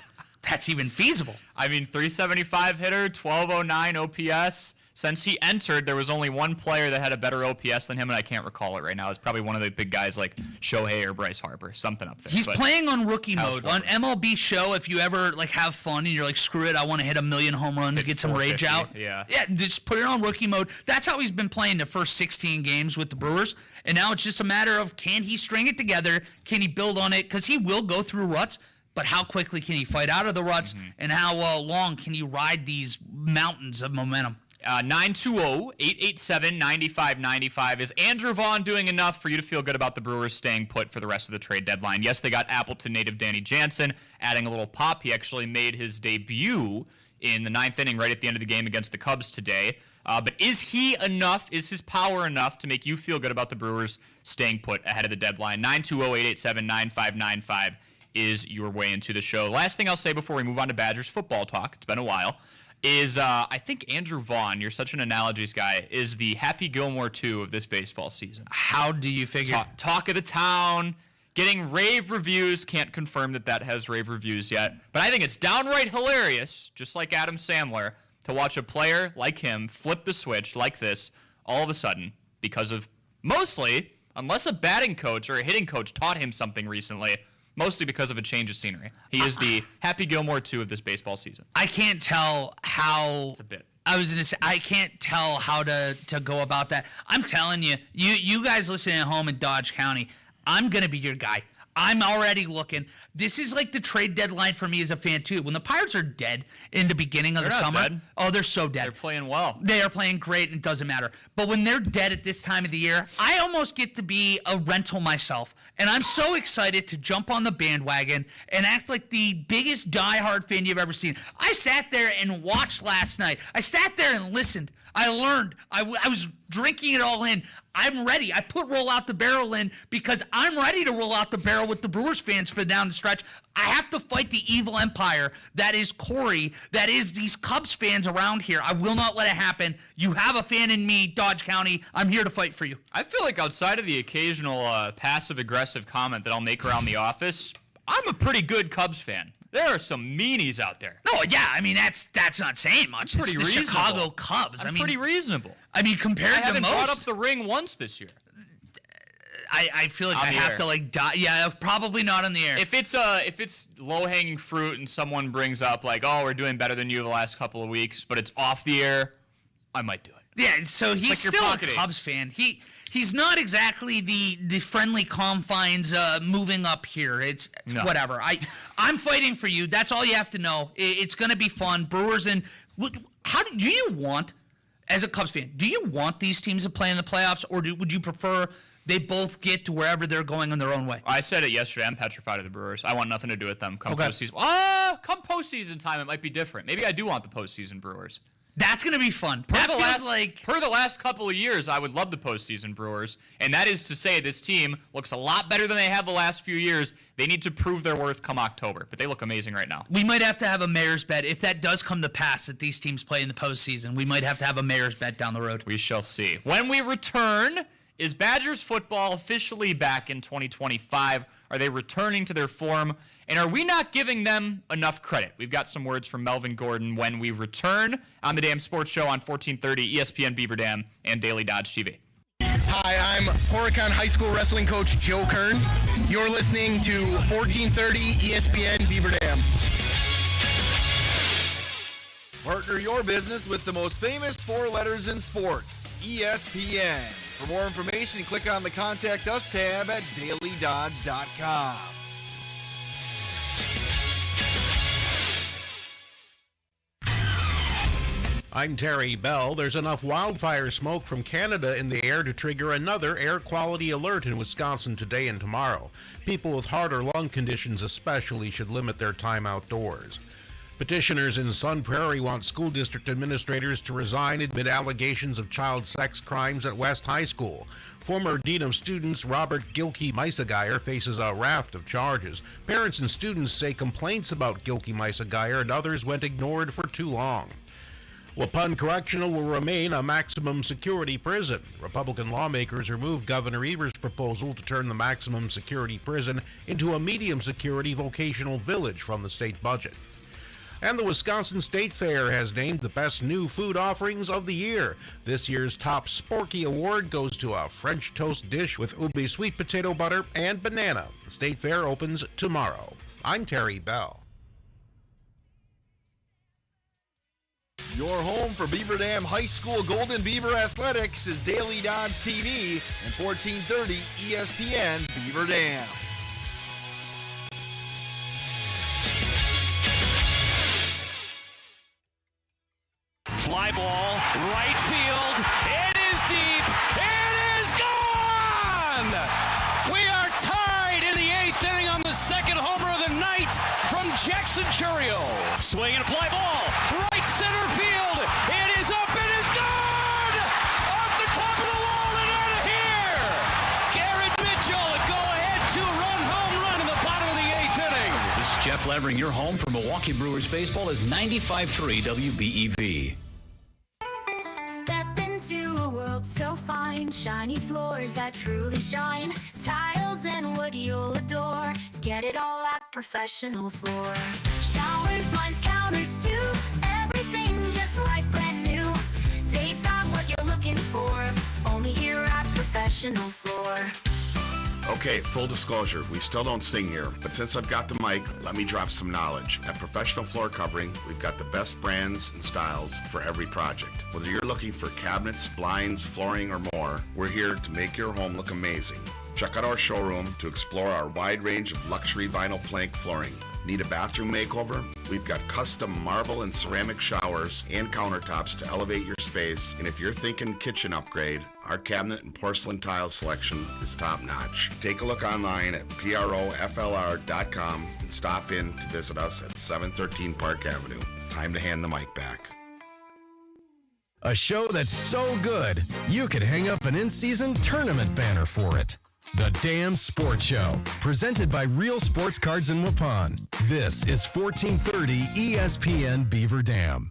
that's even feasible. I mean, 375 hitter, 1209 OPS. Since he entered, there was only one player that had a better OPS than him, and I can't recall it right now. It's probably one of the big guys like Shohei or Bryce Harper, something up there. He's playing on rookie mode. Schwarber. On MLB Show, if you ever like have fun and you're like, screw it, I want to hit 1 million home runs, get some rage out. Yeah, just put it on rookie mode. That's how he's been playing the first 16 games with the Brewers. And now it's just a matter of, can he string it together? Can he build on it? Because he will go through ruts. But how quickly can he fight out of the ruts? And how long can he ride these mountains of momentum? 920-887-9595. Is Andrew Vaughn doing enough for you to feel good about the Brewers staying put for the rest of the trade deadline? Yes, they got Appleton native Danny Jansen, adding a little pop. He actually made his debut in the 9th inning right at the end of the game against the Cubs today. But is he enough? Is his power enough to make you feel good about the Brewers staying put ahead of the deadline? 920-887-9595 is your way into the show. Last thing I'll say before we move on to Badgers football talk, it's been a while, is I think Andrew Vaughn, you're such an analogies guy, is the Happy Gilmore 2 of this baseball season. How do you figure? Talk of the town, getting rave reviews. Can't confirm that has rave reviews yet. But I think it's downright hilarious, just like Adam Sandler, to watch a player like him flip the switch like this all of a sudden because of mostly, unless a batting coach or a hitting coach taught him something recently, mostly because of a change of scenery. He is the Happy Gilmore 2 of this baseball season. I can't tell how. It's a bit. I was going to say, I can't tell how to go about that. I'm telling you, you guys listening at home in Dodge County, I'm going to be your guy. I'm already looking. This is like the trade deadline for me as a fan, too. When the Pirates are dead in the beginning of the summer. Dead. Oh, they're so dead. They're playing well. They are playing great, and it doesn't matter. But when they're dead at this time of the year, I almost get to be a rental myself. And I'm so excited to jump on the bandwagon and act like the biggest diehard fan you've ever seen. I sat there and watched last night. I sat there and listened. I learned. I was drinking it all in. I'm ready. I put Roll Out the Barrel in because I'm ready to roll out the barrel with the Brewers fans for down the stretch. I have to fight the evil empire that is Corey, that is these Cubs fans around here. I will not let it happen. You have a fan in me, Dodge County. I'm here to fight for you. I feel like outside of the occasional passive-aggressive comment that I'll make around the office, I'm a pretty good Cubs fan. There are some meanies out there. No, yeah, I mean that's not saying much. It's the Chicago Cubs. I'm pretty reasonable. I mean, compared to most, I haven't brought up the ring once this year. I feel like I have to like die. Yeah, probably not on the air. If it's low-hanging fruit and someone brings up like, oh, we're doing better than you the last couple of weeks, but it's off the air, I might do it. Yeah, so he's like still a Cubs fan. He's not exactly the friendly confines moving up here. It's whatever. I'm fighting for you. That's all you have to know. It's going to be fun. Brewers and how do you want, as a Cubs fan, do you want these teams to play in the playoffs, or would you prefer they both get to wherever they're going in their own way? I said it yesterday. I'm petrified of the Brewers. I want nothing to do with them come postseason. Come postseason time, it might be different. Maybe I do want the postseason Brewers. That's going to be fun. Per the last couple of years, I would love the postseason Brewers. And that is to say this team looks a lot better than they have the last few years. They need to prove their worth come October. But they look amazing right now. We might have to have a mayor's bet. If that does come to pass that these teams play in the postseason, we might have to have a mayor's bet down the road. We shall see. When we return, is Badgers football officially back in 2025? Are they returning to their form? And are we not giving them enough credit? We've got some words from Melvin Gordon when we return on the Dam Sports Show on 1430 ESPN Beaver Dam and Daily Dodge TV. Hi, I'm Horicon High School wrestling coach Joe Kern. You're listening to 1430 ESPN Beaver Dam. Partner your business with the most famous 4 letters in sports, ESPN. For more information, click on the Contact Us tab at dailydodge.com. I'm Terry Bell. There's enough wildfire smoke from Canada in the air to trigger another air quality alert in Wisconsin today and tomorrow. People with heart or lung conditions especially should limit their time outdoors. Petitioners in Sun Prairie want school district administrators to resign amid allegations of child sex crimes at West High School. Former Dean of Students Robert Gilkey-Meissegeyer faces a raft of charges. Parents and students say complaints about Gilkey-Meissegeyer and others went ignored for too long. Waupun Correctional will remain a maximum security prison. Republican lawmakers removed Governor Evers' proposal to turn the maximum security prison into a medium security vocational village from the state budget. And the Wisconsin State Fair has named the best new food offerings of the year. This year's top Sporky Award goes to a French toast dish with ubi sweet potato butter and banana. The State Fair opens tomorrow. I'm Terry Bell. Your home for Beaver Dam High School Golden Beaver Athletics is Daily Dodge TV and 1430 ESPN Beaver Dam. Fly ball, right field. It is deep. It is gone! We are tied in the 8th inning on the second homer of the night from Jackson Churio. Swing and fly ball, right center field. It is up, it is gone! Off the top of the wall and out of here! Garrett Mitchell, a go-ahead two-run home run in the bottom of the 8th inning. This is Jeff Levering. Your home for Milwaukee Brewers baseball is 95.3 WBEV. Step into a world so fine, shiny floors that truly shine, tiles and wood you'll adore, get it all at Professional Floor. Showers, blinds, counters too, everything just like brand new. They've got what you're looking for, only here at Professional Floor. Okay, full disclosure, we still don't sing here, but since I've got the mic, let me drop some knowledge. At Professional Floor Covering, we've got the best brands and styles for every project. Whether you're looking for cabinets, blinds, flooring, or more, we're here to make your home look amazing. Check out our showroom to explore our wide range of luxury vinyl plank flooring. Need a bathroom makeover? We've got custom marble and ceramic showers and countertops to elevate your space. And if you're thinking kitchen upgrade, our cabinet and porcelain tile selection is top notch. Take a look online at proflr.com and stop in to visit us at 713 Park Avenue. Time to hand the mic back. A show that's so good, you could hang up an in-season tournament banner for it. The Dam Sports Show, presented by Real Sports Cards in Waupun. This is 1430 ESPN Beaver Dam.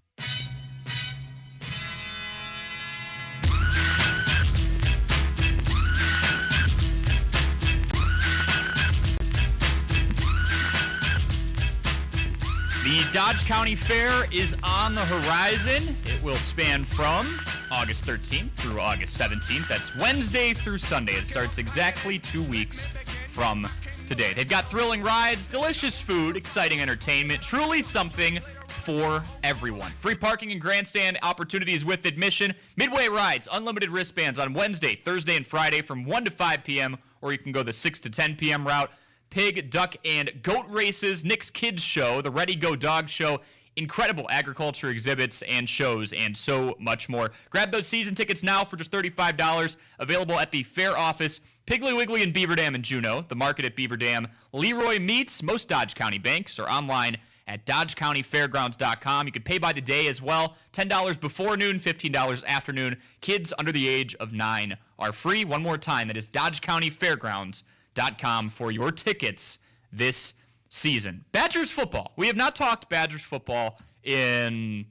The Dodge County Fair is on the horizon. It will span from August 13th through August 17th. That's Wednesday through Sunday. It starts exactly 2 weeks from today. They've got thrilling rides, delicious food, exciting entertainment, truly something for everyone. Free parking and grandstand opportunities with admission. Midway rides, unlimited wristbands on Wednesday, Thursday, and Friday from 1 to 5 p.m., or you can go the 6 to 10 p.m. route. Pig, duck, and goat races, Nick's Kids Show, the Ready Go Dog Show, incredible agriculture exhibits and shows, and so much more. Grab those season tickets now for just $35, available at the fair office, Piggly Wiggly in Beaver Dam and Juneau, the market at Beaver Dam, Leroy Meats, most Dodge County banks, or online at DodgeCountyFairgrounds.com. You can pay by the day as well, $10 before noon, $15 after noon. Kids under the age of 9 are free. One more time, that is DodgeCountyFairgrounds.com for your tickets this season. Badgers football. We have not talked Badgers football in,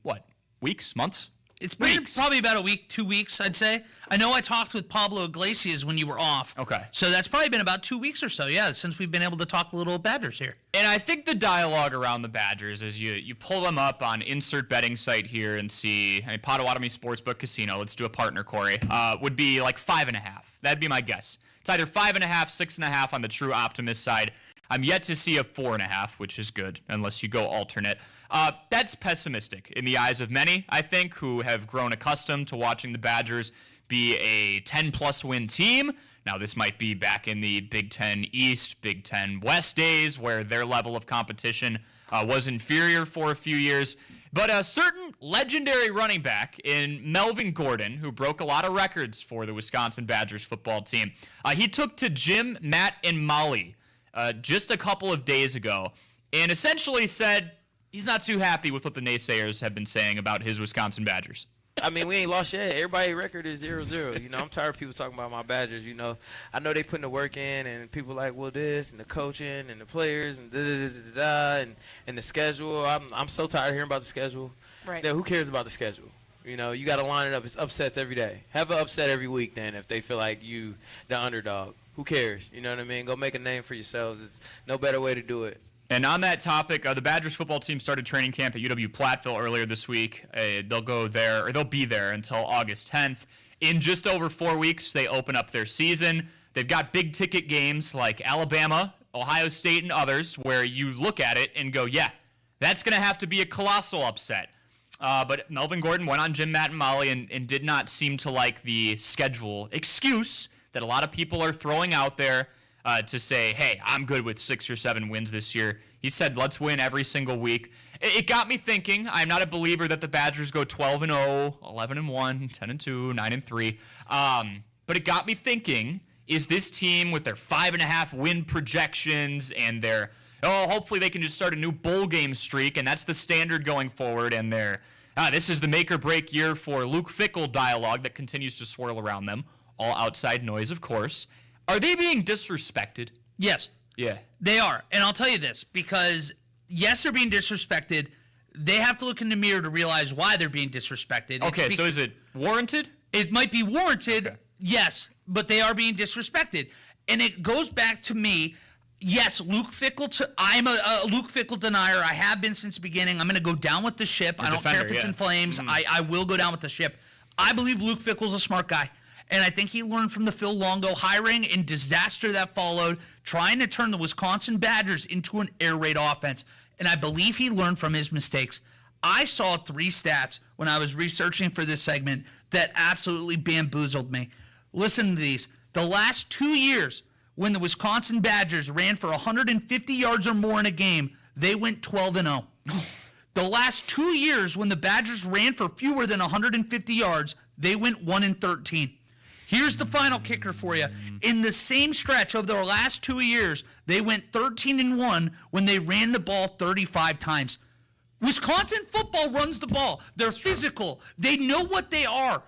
weeks, months? It's been probably about a week, 2 weeks, I'd say. I know I talked with Pablo Iglesias when you were off. Okay. So that's probably been about 2 weeks or so, since we've been able to talk a little Badgers here. And I think the dialogue around the Badgers, as you pull them up on insert betting site here and see Potawatomi Sportsbook Casino, let's do a partner, Corey, would be like 5.5. That'd be my guess. It's either 5.5, 6.5 on the true optimist side. I'm yet to see a 4.5, which is good, unless you go alternate. That's pessimistic in the eyes of many, I think, who have grown accustomed to watching the Badgers be a 10-plus win team. Now, this might be back in the Big Ten East, Big Ten West days, where their level of competition was inferior for a few years. But a certain legendary running back in Melvin Gordon, who broke a lot of records for the Wisconsin Badgers football team, he took to Jim, Matt, and Molly just a couple of days ago and essentially said he's not too happy with what the naysayers have been saying about his Wisconsin Badgers. I mean, we ain't lost yet. Everybody's record is 0-0. You know, I'm tired of people talking about my Badgers. You know, I know they putting the work in, and people like, well, this, and the coaching, and the players, and da-da-da-da-da, and the schedule. I'm so tired of hearing about the schedule. Right. That who cares about the schedule? You know, you got to line it up. It's upsets every day. Have an upset every week, then, if they feel like you the underdog. Who cares? You know what I mean? Go make a name for yourselves. It's no better way to do it. And on that topic, the Badgers football team started training camp at UW-Platteville earlier this week. They'll be there until August 10th. In just over 4 weeks, they open up their season. They've got big-ticket games like Alabama, Ohio State, and others where you look at it and go, yeah, that's going to have to be a colossal upset. But Melvin Gordon went on Jim, Matt, and Molly and did not seem to like the schedule excuse that a lot of people are throwing out there to say, hey, I'm good with 6 or 7 wins this year. He said, let's win every single week. It got me thinking. I'm not a believer that the Badgers go 12-0, 11-1, 10-2, 9-3. But it got me thinking, is this team with their 5.5 win projections and their, hopefully they can just start a new bowl game streak, and that's the standard going forward, and this is the make or break year for Luke Fickell dialogue that continues to swirl around them, all outside noise, of course. Are they being disrespected? Yes. Yeah. They are. And I'll tell you this, because yes, they're being disrespected. They have to look in the mirror to realize why they're being disrespected. Okay, so is it warranted? It might be warranted, yes, but they are being disrespected. And it goes back to me, yes, Luke Fickell, I'm a Luke Fickell denier. I have been since the beginning. I'm going to go down with the ship. I don't care if it's in flames. I will go down with the ship. I believe Luke Fickell's a smart guy. And I think he learned from the Phil Longo hiring and disaster that followed, trying to turn the Wisconsin Badgers into an air raid offense. And I believe he learned from his mistakes. I saw 3 stats when I was researching for this segment that absolutely bamboozled me. Listen to these. The last 2 years, when the Wisconsin Badgers ran for 150 yards or more in a game, they went 12-0. The last 2 years, when the Badgers ran for fewer than 150 yards, they went 1-13. Here's the final kicker for you. In the same stretch of their last 2 years, they went 13-1 when they ran the ball 35 times. Wisconsin football runs the ball. They're physical. They know what they are.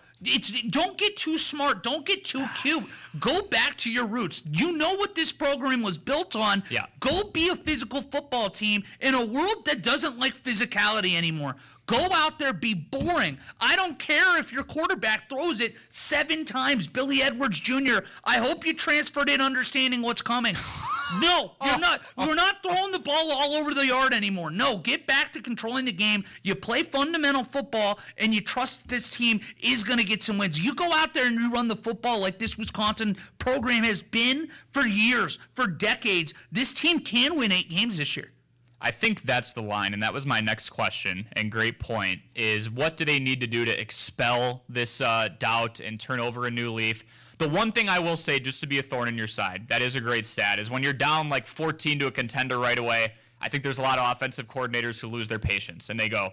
Don't get too smart. Don't get too cute. Go back to your roots. You know what this program was built on. Yeah. Go be a physical football team in a world that doesn't like physicality anymore. Go out there, be boring. I don't care if your quarterback throws it 7 times. Billy Edwards Jr., I hope you transferred in understanding what's coming. No, you're not. You're not throwing the ball all over the yard anymore. No, get back to controlling the game. You play fundamental football, and you trust this team is going to get some wins. You go out there and you run the football like this Wisconsin program has been for years, for decades. This team can win 8 games this year. I think that's the line, and that was my next question, and great point, is what do they need to do to expel this doubt and turn over a new leaf? The one thing I will say, just to be a thorn in your side, that is a great stat, is when you're down like 14 to a contender right away, I think there's a lot of offensive coordinators who lose their patience, and they go, all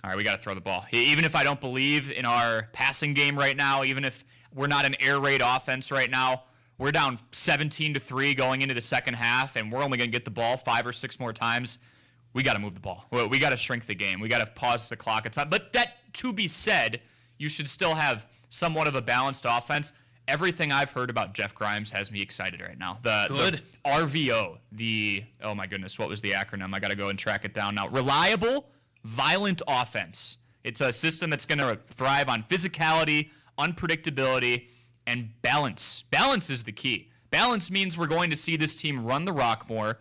right, we got to throw the ball. Even if I don't believe in our passing game right now, even if we're not an air raid offense right now, we're down 17-3 going into the second half, and we're only going to get the ball 5 or 6 more times. We got to move the ball. We got to shrink the game. We got to pause the clock at time. But that to be said, you should still have somewhat of a balanced offense. Everything I've heard about Jeff Grimes has me excited right now. The RVO, oh my goodness, what was the acronym? I got to go and track it down now. Reliable, violent offense. It's a system that's going to thrive on physicality, unpredictability, and balance. Balance is the key. Balance means we're going to see this team run the rock more,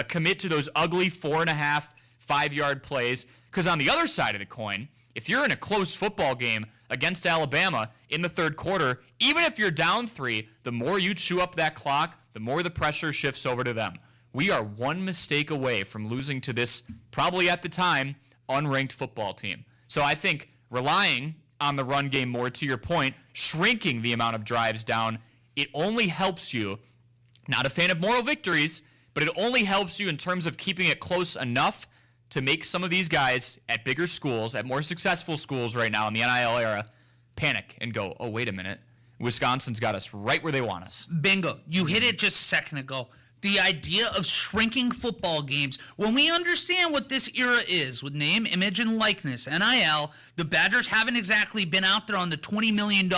commit to those ugly 4.5, 5-yard plays. Because on the other side of the coin, if you're in a close football game against Alabama in the third quarter, even if you're down 3, the more you chew up that clock, the more the pressure shifts over to them. We are one mistake away from losing to this, probably at the time, unranked football team. So I think relying on the run game more, to your point, shrinking the amount of drives down, it only helps you. Not a fan of moral victories, but it only helps you in terms of keeping it close enough to make some of these guys at bigger schools, at more successful schools right now in the NIL era, panic and go, oh, wait a minute. Wisconsin's got us right where they want us. Bingo. You hit it just a second ago. The idea of shrinking football games. When we understand what this era is with name, image, and likeness, NIL, the Badgers haven't exactly been out there on the $20 million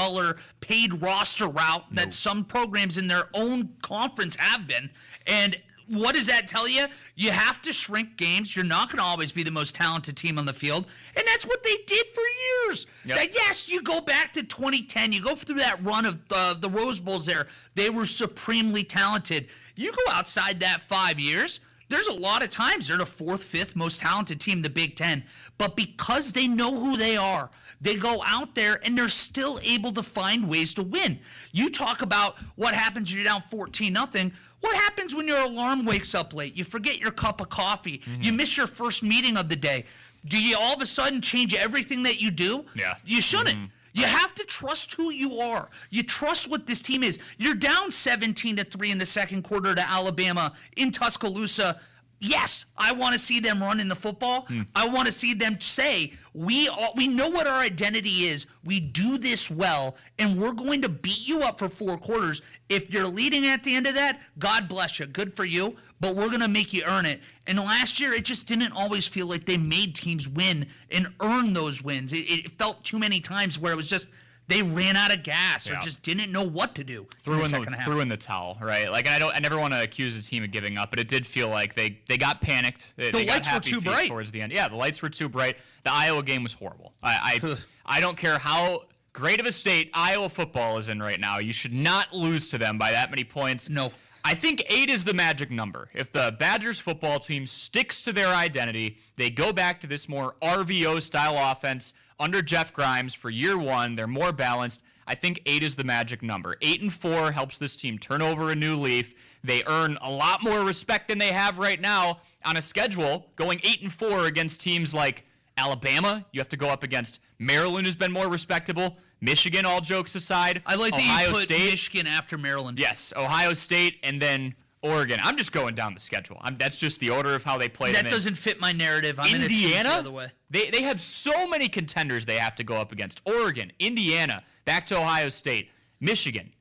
paid roster route that some programs in their own conference have been. And what does that tell you? You have to shrink games. You're not going to always be the most talented team on the field. And that's what they did for years. Yep. That, yes, you go back to 2010. You go through that run of the Rose Bowls there. They were supremely talented. You go outside that 5 years, There's a lot of times they're the 4th, 5th most talented team in the Big Ten, but because they know who they are, they go out there and they're still able to find ways to win. You talk about what happens when you're down 14-0. What happens when your alarm wakes up late? You forget your cup of coffee. You miss your first meeting of the day. Do you all of a sudden change everything that you do? Yeah. You shouldn't. You have to trust who you are. You trust what this team is. You're down 17-3 in the second quarter to Alabama in Tuscaloosa. Yes, I want to see them run in the football. I want to see them say, we know what our identity is. We do this well, and we're going to beat you up for 4 quarters. If you're leading at the end of that, God bless you. Good for you, but we're going to make you earn it. And last year, it just didn't always feel like they made teams win and earn those wins. It felt too many times where it was just they ran out of gas or just didn't know what to do. Threw in the towel, right? Like, I never want to accuse a team of giving up, but it did feel like they got panicked. They lights got were too bright towards the end. Yeah, the lights were too bright. The Iowa game was horrible. I don't care how great of a state Iowa football is in right now. You should not lose to them by that many points. No. I think 8 is the magic number. If the Badgers football team sticks to their identity, they go back to this more RVO-style offense under Jeff Grimes for year 1. They're more balanced. I think 8 is the magic number. 8-4 helps this team turn over a new leaf. They earn a lot more respect than they have right now on a schedule. Going 8-4 against teams like Alabama, you have to go up against Maryland, who's been more respectable. Michigan, all jokes aside. I like Ohio that you put State. Michigan after Maryland. Yes, Ohio State and then Oregon. I'm just going down the schedule. That's just the order of how they play. That doesn't fit my narrative. I'm Indiana, going to choose the other way. They have so many contenders they have to go up against. Oregon, Indiana, back to Ohio State, Michigan,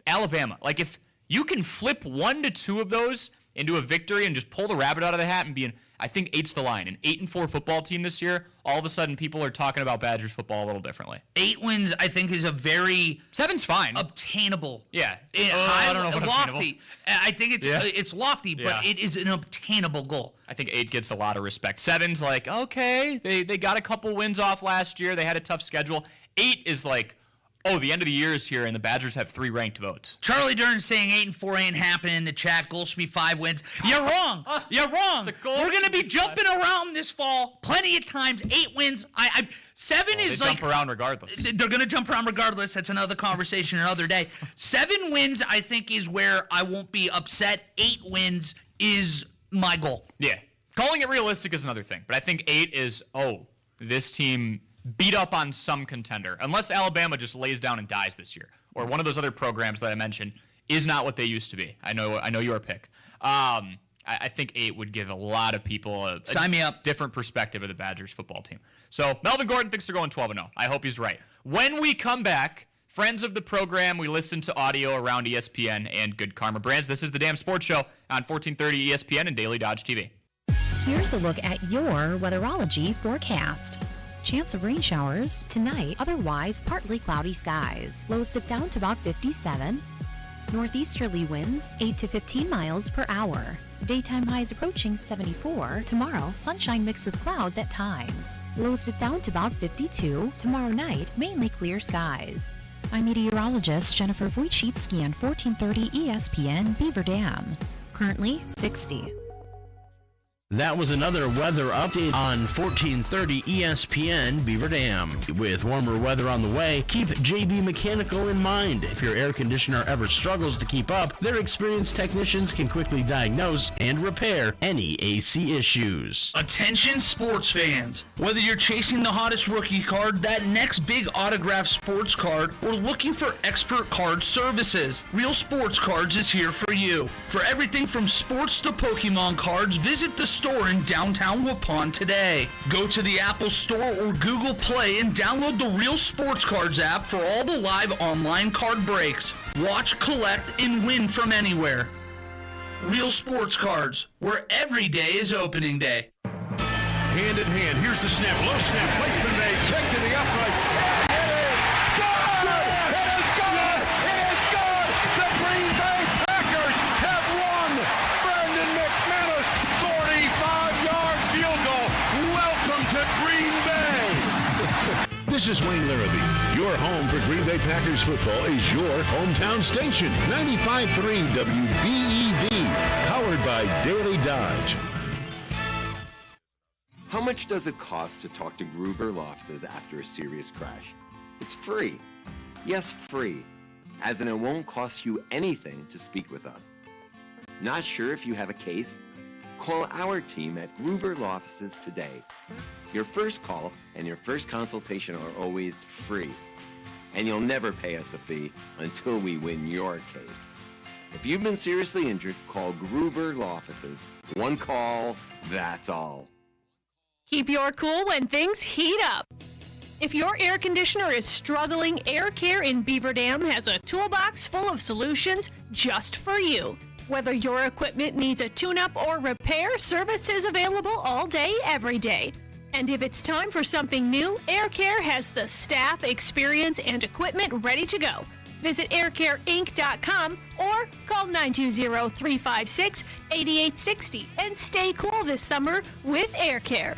Alabama. Like, if you can flip 1 to 2 of those into a victory and just pull the rabbit out of the hat and be I think 8's the line. An 8-4 football team this year, all of a sudden people are talking about Badgers football a little differently. 8 wins, I think, is a very 7's fine. Obtainable. Yeah. High, I don't know what lofty. I think it's lofty, but it is an obtainable goal. I think 8 gets a lot of respect. 7's like, okay, they got a couple wins off last year. They had a tough schedule. 8 is like, oh, the end of the year is here, and the Badgers have 3 ranked votes. Charlie Dern saying 8-4 ain't happening in the chat. Goals should be 5 wins. You're wrong. You're wrong. We're going to be jumping around this fall plenty of times. 8 wins. 7 is they like... jump around regardless. They're going to jump around regardless. That's another conversation another day. 7 wins, I think, is where I won't be upset. 8 wins is my goal. Yeah. Calling it realistic is another thing, but I think 8 is, this team beat up on some contender, unless Alabama just lays down and dies this year, or one of those other programs that I mentioned is not what they used to be. I know your pick. I think 8 would give a lot of people a Sign me up. Different perspective of the Badgers football team. So Melvin Gordon thinks they're going 12-0. I hope he's right. When we come back, friends of the program, we listen to audio around ESPN and Good Karma Brands. This is the Damn Sports Show on 1430 ESPN and Daily Dodge TV. Here's a look at your weatherology forecast. Chance of rain showers tonight, otherwise partly cloudy skies. Lows dip down to about 57. Northeasterly winds 8 to 15 miles per hour. Daytime highs approaching 74. Tomorrow, sunshine mixed with clouds at times. Lows dip down to about 52. Tomorrow night, mainly clear skies. I'm meteorologist Jennifer Wojcicki on 1430 ESPN Beaver Dam. Currently 60. That was another weather update on 1430 ESPN Beaver Dam. With warmer weather on the way, keep JB Mechanical in mind. If your air conditioner ever struggles to keep up, their experienced technicians can quickly diagnose and repair any AC issues. Attention sports fans. Whether you're chasing the hottest rookie card, that next big autographed sports card, or looking for expert card services, Real Sports Cards is here for you. For everything from sports to Pokemon cards, visit the store in downtown Waupun today. Go to the Apple Store or Google Play and download the Real Sports Cards app for all the live online card breaks. Watch, collect, and win from anywhere. Real Sports Cards, where every day is opening day. Hand in hand, here's the snap, low snap, placement made, kick to the upright. It is good! It is good! It is good! The Green Bay Packers have won! Brandon McManus, 45-yard field goal. Welcome to Green Bay! This is Wayne Larrabee, your Your home for Green Bay Packers football is your hometown station. 95.3 WBEV. Powered by Daily Dodge. How much does it cost to talk to Gruber Law Offices after a serious crash? It's free. Yes, free. As in it won't cost you anything to speak with us. Not sure if you have a case? Call our team at Gruber Law Offices today. Your first call and your first consultation are always free. And you'll never pay us a fee until we win your case. If you've been seriously injured, call Gruber Law Offices. One call, that's all. Keep your cool when things heat up. If your air conditioner is struggling, Air Care in Beaver Dam has a toolbox full of solutions just for you. Whether your equipment needs a tune-up or repair, service is available all day, every day. And if it's time for something new, Air Care has the staff, experience, and equipment ready to go. Visit aircareinc.com or call 920-356-8860 and stay cool this summer with Air Care.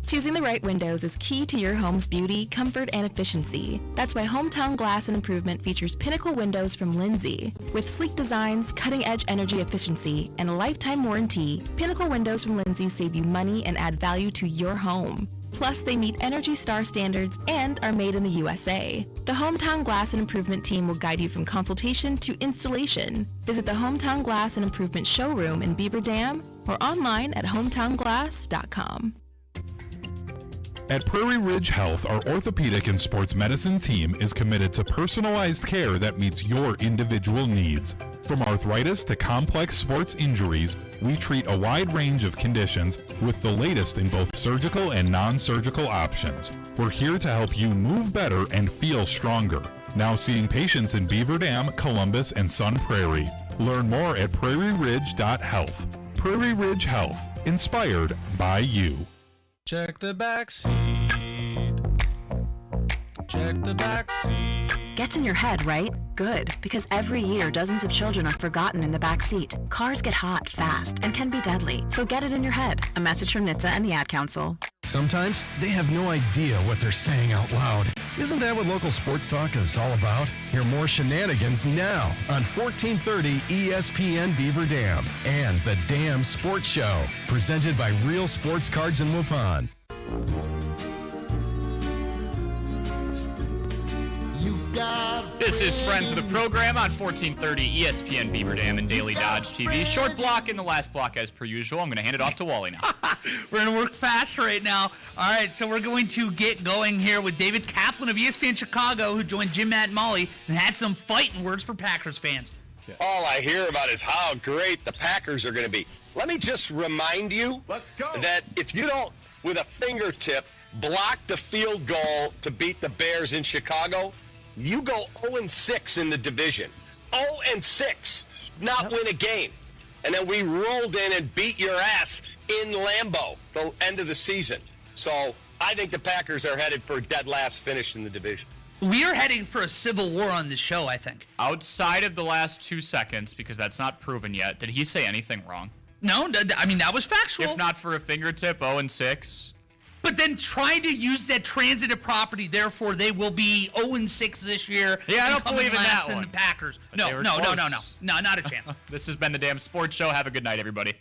Choosing the right windows is key to your home's beauty, comfort, and efficiency. That's why Hometown Glass and Improvement features pinnacle windows from Lindsay. With sleek designs, cutting-edge energy efficiency, and a lifetime warranty, pinnacle windows from Lindsay save you money and add value to your home. Plus, they meet Energy Star standards and are made in the USA. The Hometown Glass and Improvement team will guide you from consultation to installation. Visit the Hometown Glass and Improvement showroom in Beaver Dam or online at hometownglass.com. At Prairie Ridge Health, our orthopedic and sports medicine team is committed to personalized care that meets your individual needs. From arthritis to complex sports injuries, we treat a wide range of conditions with the latest in both surgical and non-surgical options. We're here to help you move better and feel stronger. Now seeing patients in Beaver Dam, Columbus, and Sun Prairie. Learn more at prairieridge.health. Prairie Ridge Health, inspired by you. Check the back seat. Check the back seat. Gets in your head, right? Good, because every year dozens of children are forgotten in the back seat. Cars get hot fast and can be deadly, so get it in your head. A message from NHTSA and the Ad Council. Sometimes they have no idea what they're saying out loud. Isn't that what local sports talk is all about? Hear more shenanigans now on 1430 ESPN Beaver Dam and the Dam Sports Show, presented by Real Sports Cards in Waupun. This is Friends of the Program on 1430 ESPN Beaver Dam and Daily Dodge TV. Short block in the last block as per usual. I'm going to hand it off to Wally now. We're going to work fast right now. All right, so we're going to get going here with David Kaplan of ESPN Chicago, who joined Jim, Matt, and Molly and had some fighting words for Packers fans. All I hear about is how great the Packers are going to be. Let me just remind you that if you don't, with a fingertip, block the field goal to beat the Bears in Chicago, you go 0-6 in the division. 0-6, not win a game. And then we rolled in and beat your ass in Lambeau the end of the season. So I think the Packers are headed for a dead last finish in the division. We are heading for a civil war on this show, I think. Outside of the last 2 seconds, because that's not proven yet, did he say anything wrong? No, I mean, that was factual. If not for a fingertip, 0-6. But then trying to use that transitive property, therefore they will be 0-6 this year. Yeah, I don't believe in that than one. the Packers. But No, not a chance. This has been the Damn Sports Show. Have a good night, everybody.